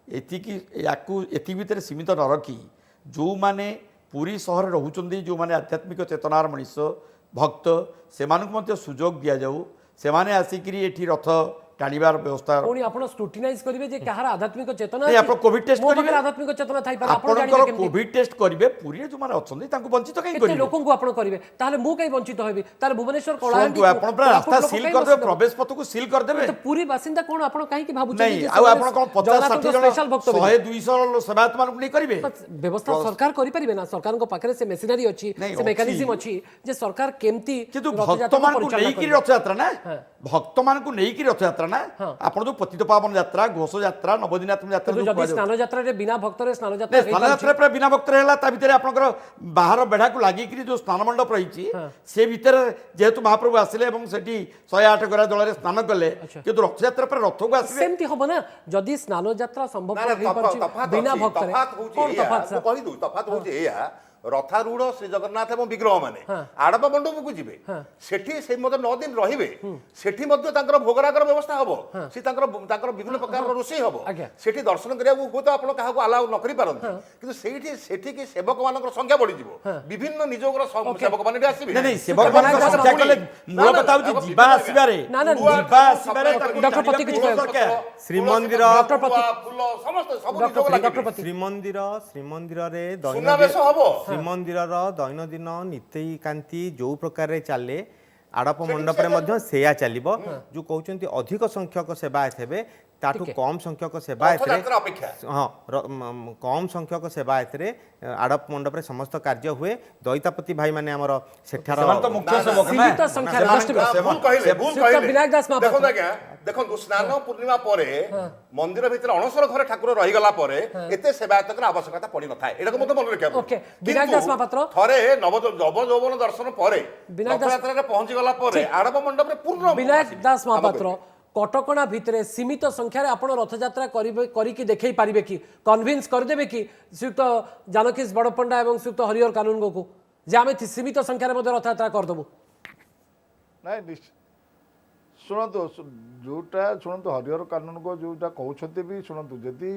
ଏତିକି ଭିତରେ ସୀମିତ ନ ରଖି ଯେଉଁମାନେ ପୁରୀ ସହରରେ ରହୁଛନ୍ତି, ଯେଉଁମାନେ ଆଧ୍ୟାତ୍ମିକ ଚେତନାର ମଣିଷ ଭକ୍ତ, ସେମାନଙ୍କୁ ମଧ୍ୟ ସୁଯୋଗ ଦିଆଯାଉ, ସେମାନେ ଆସିକିରି ଏଠି ରଥ ଟାଣିବାର ବ୍ୟବସ୍ଥା। ପୁଣି ଆପଣ ସ୍କ୍ରୁଟିନାଇଜ କରିବେ ଯେ କାହାର ଆଧ୍ୟାତ୍ମିକ ଚେତନା ନାଇଁ, ଆପଣ କୋଭିଡ ଟେଷ୍ଟ କରିବେ, ଆଧ୍ୟାତ୍ମିକ ଚେତନା ଥାଇପାରେ, ଆପଣ ଆପଣଙ୍କର ଜାଣିବେ କେମିତି? କୋଭିଡ ଟେଷ୍ଟ କରିବେ, ପୁରୀରେ ଯେଉଁମାନେ ଅଛନ୍ତି ତାଙ୍କୁ ବଞ୍ଚିତ କାହିଁ କେତେ କରିବେ? ଲୋକଙ୍କୁ ଆପଣ କରିବେ? ତାହେଲେ ମୁଁ କାହିଁ ବଞ୍ଚିତ ହେବି? ତାହେଲେ ଭୁବନେଶ୍ୱର ଶୁଣନ୍ତୁ, ଆପଣ ପୁରା ରାସ୍ତା ସିଲ୍ କରିଦେବେ, ପ୍ରବେଶ ପଥକୁ ସିଲ୍ କରିଦେବେ। ପୁରୀ ବାସିନ୍ଦା କଣ ଆପଣ କାହିଁକି ଭାବୁଛନ୍ତି? ନାଇଁ, ଆଉ ଆପଣ କ'ଣ 50-60 ଜଣ ସ୍ପେଶାଲ ଭକ୍ତ 100-200 ସେବାୟତମାନଙ୍କୁ ନେଇ କରିବେ? ବ୍ୟବସ୍ଥା ସରକାର କରିପାରିବେ ନା? ସରକାରଙ୍କ ପାଖରେ ସେ ମେସିନାରୀ ଅଛି, ନାଇଁ, ସେ ମେକାନିଜମ ଅଛି ଯେ ସରକାର କେମିତି କିନ୍ତୁ ଭକ୍ତମାନଙ୍କୁ ନେଇକିରି ରଥଯାତ୍ରା ନା, ଭକ୍ତମାନଙ୍କୁ ନେଇକିରି ରଥଯାତ୍ରା ଯାତ୍ରା ନା ଆପଣ ଯୋଉ ପତିତ ପାବନ ଯାତ୍ରା ଘୋଷ ଯାତ୍ରା ନବଦିନାତ୍ମକ ଯାତ୍ରା କିନ୍ତୁ ଯୋଉ ଯଦି କୁହାଯାଉଛି। ସ୍ନାନ ଯାତ୍ରାରେ ବିନା ଭକ୍ତରେ ସ୍ନାନ ଯାତ୍ରା ନାଇଁ, ସ୍ନାନ ହେଇପାରୁଛି, ଯାତ୍ରା ପୁରା ବିନା ଭକ୍ତରେ ହେଲା ତା ଭିତରେ ଆପଣଙ୍କର ବାହାର ବେଢାକୁ ଲାଗିକିରି ଯୋଉ ସ୍ନାନ ମଣ୍ଡପ ରହିଛି ସେ ଭିତରେ ଯେହେତୁ ମହାପ୍ରଭୁ ଆସିଲେ ଏବଂ ସେଠି 108 ଗରା ଜଳରେ ସ୍ନାନ କଲେ କିନ୍ତୁ ରଥଯାତ୍ରା ପରେ ରଥକୁ ଆସିବେ ସେମିତି ହବ ନା ଯଦି ସ୍ନାନ ଯାତ୍ରା ସମ୍ଭବ ନା, ନା, ହେଇପାରୁଛି ତଫାତ୍ ବିନା ଅଛି। ଭକ୍ତରେ ତଫାତ୍ ହଉଛି କଣ ଏଇଆ, ତଫାତ୍ ମୁଁ ସାର୍? କହିଦଉଛି, ତଫାତ୍ ହଉଛି ଏଇଆ, ରଥାରୂଢ ଶ୍ରୀ ଜଗନ୍ନାଥ ଏବଂ ବିଗ୍ରହ ମାନେ ଆଡ଼ପ ମଣ୍ଡପକୁ ଯିବେ, ସେଠି ସେଇ ମଧ୍ୟ 9 ଦିନ ରହିବେ, ସେଠି ମଧ୍ୟ ତାଙ୍କର ଭୋଗରାଗର ବ୍ୟବସ୍ଥା ହବ, ସେ ତାଙ୍କର ବିଭିନ୍ନ ପ୍ରକାରର ରୋଷେଇ ହବ, ଆଜ୍ଞା। ସେଠି ଦର୍ଶନ କରିବାକୁ ହୁଏତ ଆପଣ କାହାକୁ ଆଲାଉ ନ କରିପାରନ୍ତି କିନ୍ତୁ ସେଠିକି ସେବକ ମାନଙ୍କର ସଂଖ୍ୟା ବଢିଯିବ, ବିଭିନ୍ନ ନିଯୋଗର ସେବକ ମାନେ ଏଠି ଆସିବେ। ନାଇଁ ନାଇଁ ସେବକ ମାନଙ୍କ ସଂଖ୍ୟା କଲେ ମୂଳ କଥା ହଉଛି ଯିବା ଆସିବାରେ ନା, ନା, ଯିବା ଆସିବାରେ ତାକୁ ଡକ୍ଟର ପତି କିଛି କହିବେ? ଦରକାର। ଶ୍ରୀମନ୍ଦିର ଫୁଲ ସମସ୍ତେ ସବୁ ନିଯୋଗ ଡକ୍ଟର ଲାଗିବେ। ପତି ଶ୍ରୀମନ୍ଦିରରେ ସୁନାବେଶ ହବ। ଶ୍ରୀମନ୍ଦିରର ଦୈନନ୍ଦିନ ନୀତିକାନ୍ତି ଯୋଉ ପ୍ରକାରରେ ଚାଲେ ଆଡ଼ପ ମଣ୍ଡପରେ ମଧ୍ୟ ସେୟା ଚାଲିବ। ଯୋଉ କହୁଛନ୍ତି ଅଧିକ ସଂଖ୍ୟକ ସେବାୟତ ହେବେ ତାଠୁ କମ୍ ସଂଖ୍ୟକ ସେବାୟତରେ ରଥଯାତ୍ରା ଅପେକ୍ଷା ହଁ କମ୍ ସଂଖ୍ୟକ ସେବାୟତରେ ଆଡ଼ପ ମଣ୍ଡପରେ ସମସ୍ତ କାର୍ଯ୍ୟ ହୁଏ। ଦଇତାପତି ଭାଇମାନେ ଆମର ସେଠାର ସେମାନେ ତ ମୁଖ୍ୟ ସେବକ ନା ସୀମିତ ସଂଖ୍ୟାରେ ଭୁଲ କହିଲେ, ଭୁଲ ଶ୍ରୀଯୁକ୍ତ କହିଲେ। ବିନାୟକ ଦାସ ମହାପାତ୍ର। ଦେଖନ୍ତୁ ଆଜ୍ଞା, ଦେଖନ୍ତୁ ସ୍ନାନ ପୂର୍ଣ୍ଣିମା ପରେ ମନ୍ଦିର ଭିତରେ ଅଣସର ଘରେ ଠାକୁର ରହିଗଲା ପରେ ଏତେ ସେବାୟତଙ୍କର ଆବଶ୍ୟକତା ପଡିନଥାଏ, ଏଟାକୁ ମଧ୍ୟ ମନେ ରଖିବାକୁ ଓକେ, ପଡିବ। ବିନାୟକ ଦାସ ମହାପାତ୍ର। ଥରେ ନବ ଯୌବନ ଦର୍ଶନ ପରେ ବିନାୟକ ଦାସ- ରଥଯାତ୍ରାରେ ପହଞ୍ଚିଗଲା ପରେ ଆଡ଼ପ ମଣ୍ଡପରେ ପୂର୍ଣ୍ଣ ବିନାୟକ ଆସିବେ। ଦାସ କାମ ମହାପାତ୍ର କରିବେ। କଟକଣା ଭିତରେ ସୀମିତ ସଂଖ୍ୟାରେ ଆପଣ ରଥଯାତ୍ରା କରିକି ଦେଖେଇ ପାରିବେ କି କନଭିନ୍ସ କରିଦେବେ କି ଶ୍ରୀଯୁକ୍ତ ଜାନକୀଶ ବଡ଼ପଣ୍ଡା ଏବଂ ଶ୍ରୀଯୁକ୍ତ ହରିହର କାନୁନଗୋକୁ ଯେ ଆମେ ସୀମିତ ସଂଖ୍ୟାରେ ମଧ୍ୟ ରଥଯାତ୍ରା କରିଦେବୁ? ନାଇଁ ନିଶ୍ଚୟ ଶୁଣନ୍ତୁ, ଶୁଣନ୍ତୁ ହରିହର କାନୁନଗୋ ଯୋଉଟା କହୁଛନ୍ତି ବି ଶୁଣନ୍ତୁ, ଯଦି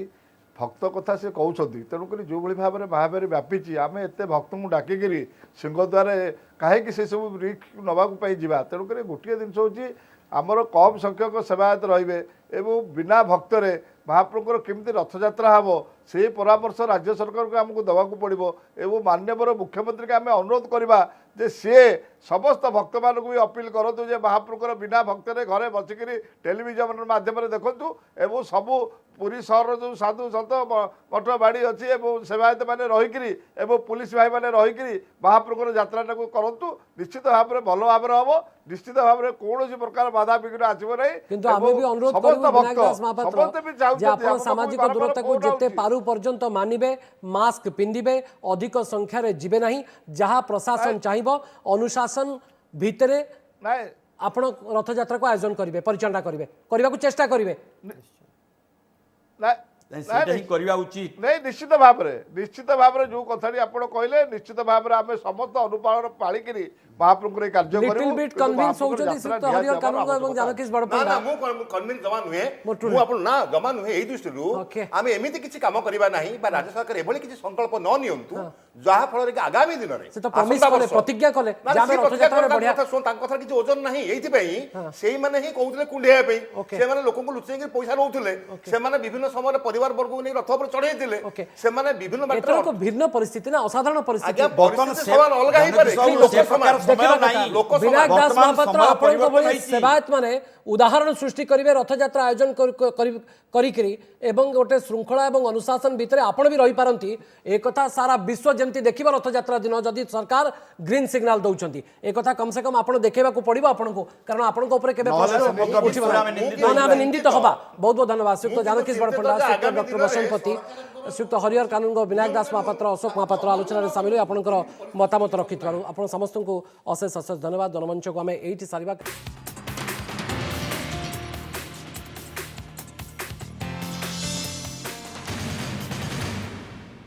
ଭକ୍ତ କଥା ସେ କହୁଛନ୍ତି, ତେଣୁକରି ଯେଉଁଭଳି ଭାବରେ ମହାମାରୀ ବ୍ୟାପିଛି ଆମେ ଏତେ ଭକ୍ତଙ୍କୁ ଡାକିକିରି ସିଂହଦ୍ୱାରେ କାହିଁକି ସେସବୁ ରିସ୍କ ନେବାକୁ ପାଇଁ ଯିବା? ତେଣୁକରି ଗୋଟିଏ ଜିନିଷ ହେଉଛି ଆମର କମ୍ ସଂଖ୍ୟକ ସେବାୟତ ରହିବେ ଏବଂ ବିନା ଭକ୍ତରେ ମହାପ୍ରଭୁଙ୍କର କେମିତି ରଥଯାତ୍ରା ହେବ ସେହି ପରାମର୍ଶ ରାଜ୍ୟ ସରକାରଙ୍କୁ ଆମକୁ ଦେବାକୁ ପଡ଼ିବ ଏବଂ ମାନ୍ୟବର ମୁଖ୍ୟମନ୍ତ୍ରୀଙ୍କୁ ଆମେ ଅନୁରୋଧ କରିବା ଯେ ସିଏ ସମସ୍ତ ଭକ୍ତମାନଙ୍କୁ ବି ଅପିଲ କରନ୍ତୁ ଯେ ମହାପ୍ରଭୁଙ୍କର ବିନା ଭକ୍ତରେ ଘରେ ବସିକିରି ଟେଲିଭିଜନ ମାଧ୍ୟମରେ ଦେଖନ୍ତୁ ଏବଂ ସବୁ ପୁରୀ ସହରର ଯେଉଁ ସାଧୁ ସନ୍ଥ ମଠ ବାଡ଼ି ଅଛି ଏବଂ ସେବାୟତ ମାନେ ରହିକିରି ଏବଂ ପୁଲିସ ଭାଇମାନେ ରହିକିରି ମହାପ୍ରଭୁଙ୍କର ଯାତ୍ରାଟାକୁ କରନ୍ତୁ। ନିଶ୍ଚିତ ଭାବରେ ଭଲ ଭାବରେ ହେବ, ନିଶ୍ଚିତ ଭାବରେ କୌଣସି ପ୍ରକାର ବାଧାବିଘ୍ନ ଆସିବ ନାହିଁ। କିନ୍ତୁ ଆମେ ବି ଅନୁରୋଧ କରିବୁ ବିନାୟକ ଦାସ ମହାପାତ୍ର ଯେ ଆପଣ ସାମାଜିକ ଦୂରତାକୁ ଯେତେ ପାରୁ ପର୍ଯ୍ୟନ୍ତ ମାନିବେ, ମାସ୍କ ପିନ୍ଧିବେ, ଅଧିକ ସଂଖ୍ୟାରେ ଯିବେ ନାହିଁ, ଯାହା ପ୍ରଶାସନ ଚାହିଁବ ଅନୁଶାସନ ଭିତରେ ନାଇଁ ଆପଣ ରଥଯାତ୍ରାକୁ ଆୟୋଜନ କରିବେ, ପରିଚାଳନା କରିବେ, କରିବାକୁ ଚେଷ୍ଟା କରିବେ। ସେଇଟା ହିଁ କରିବା ଉଚିତ। ନାଇଁ ନିଶ୍ଚିତ ଭାବରେ ଯୋଉ କଥାଟି ଆପଣ କହିଲେ ନିଶ୍ଚିତ ଭାବରେ ଆମେ ସମସ୍ତ ଅନୁପାଳନ ପାଳିକିରି ମହାପ୍ରଭୁଙ୍କର ଏ କାର୍ଯ୍ୟ କରିବୁ। ଲିଟିଲ ବିଟ୍ କନଭିନ୍ସ ହଉଛନ୍ତି ଶ୍ରୀଯୁକ୍ତ ହରିହର କାନୁନଗୋ ଏବଂ ଜାନକୀଶ ନା ବଡ଼ପଣ୍ଡା? ମୁଁ କନଭିନ୍ସ ଜମା ନୁହେଁ, ମୁଁ ଆପଣ ନା ଜମା ନୁହେଁ। ଏଇ ଦୃଷ୍ଟିରୁ Okay. ଆମେ ଏମିତି କିଛି କାମ କରିବା ନାହିଁ ବା ରାଜ୍ୟ ସରକାର ଏଭଳି କିଛି ସଂକଳ୍ପ ନ ନିଅନ୍ତୁ ଯାହା ଫଳରେ କି ଆଗାମୀ ଦିନରେ ସେ ତ promise ଆସନ୍ତା କଲେ, ବର୍ଷ- ପ୍ରତିଜ୍ଞା କଲେ ନା, ଯେ ଆମେ ସେ ପ୍ରତିଜ୍ଞା ରଥଯାତ୍ରାରେ କଲେ, ବଢିଆ- ତାଙ୍କ କଥା କିଛି ଓଜନ ନାହିଁ। ଏଇଥିପାଇଁ ସେଇମାନେ ହିଁ କହୁଥିଲେ କୁଣ୍ଡେଇବା ପାଇଁ, Okay. ସେମାନେ ଲୋକଙ୍କୁ ଲୁଚେଇକି ପଇସା ନଉଥିଲେ, ସେମାନେ ବିଭିନ୍ନ ସମୟରେ ପରିବାର ବର୍ଗକୁ ନେଇ ରଥ ଉପରେ ଚଢେଇଥିଲେ, Okay. ସେମାନେ ବିଭିନ୍ନ ଏଥର ଏକ ଭିନ୍ନ ପରିସ୍ଥିତି ନା, ଅସାଧାରଣ ପରିସ୍ଥିତି। ଆଜ୍ଞା ବର୍ତ୍ତମାନ ପରିସ୍ଥିତି ସମାନ ଅଲଗା ହେଇପାରେ ଜାନକୀ କିନ୍ତୁ ବାବୁ, ଲୋକ ସେ ପ୍ରକାର ସମାନ। ସମୟ ଦେଖିବା ନାହିଁ। କଥା। ଲୋକ ବିନାୟକ ଦାସ ବର୍ତ୍ତମାନ ମହାପାତ୍ର ସମୟ ଆପଣଙ୍କ ପରିବର୍ତ୍ତନ ଭଳି ହେଇଛି। ସେବାୟତ ମାନେ ଉଦାହରଣ ସୃଷ୍ଟି କରିବେ ରଥଯାତ୍ରା ଆୟୋଜନ କରିକିରି ଏବଂ ଗୋଟେ ଶୃଙ୍ଖଳା ଏବଂ ଅନୁଶାସନ ଭିତରେ ଆପଣ ବି ରହିପାରନ୍ତି, ଏ କଥା ସାରା ବିଶ୍ୱ ଯେମିତି ଦେଖିବ ରଥଯାତ୍ରା ଦିନ ଯଦି ସରକାର ଗ୍ରୀନ୍ ସିଗ୍ନାଲ ଦଉଛନ୍ତି, ଏ କଥା କମ ସେ କମ ଆପଣ ଦେଖେଇବାକୁ ପଡ଼ିବ ଆପଣଙ୍କୁ, କାରଣ ଆପଣଙ୍କ ଉପରେ କେବେ ନହେଲେ ପ୍ରଶ୍ନ ସମଗ୍ର ଉଠିବ ବିଶ୍ୱରେ ନାହିଁ। ଆମେ ନିନ୍ଦିତ ନହେଲେ ଆମେ ହେବା। ନିନ୍ଦିତ ହବା। ବହୁତ ବହୁତ ଧନ୍ୟବାଦ ଶ୍ରୀଯୁକ୍ତ ଜାନକୀଶ ଚିନ୍ତିତ ବଡ଼ପଣ୍ଡା, ଯେ ଶ୍ରୀଯୁକ୍ତ ଆଗାମୀ ଡକ୍ଟର ଦିନରେ ବସନ୍ତ ପତି, ଶ୍ରୀଯୁକ୍ତ ହରିହର କାନୁନଗୋ, ବିନାୟକ ଦାସ ମହାପାତ୍ର, ଅଶୋକ ମହାପାତ୍ର ଆଲୋଚନାରେ ସାମିଲ ହୋଇ ଆପଣଙ୍କର ମତାମତ ରଖିଥିବାରୁ ଆପଣ ସମସ୍ତଙ୍କୁ ଅଶେଷ ଅଶେଷ ଧନ୍ୟବାଦ। ଜନମଞ୍ଚକୁ ଆମେ ଏଇଠି ସାରିବା।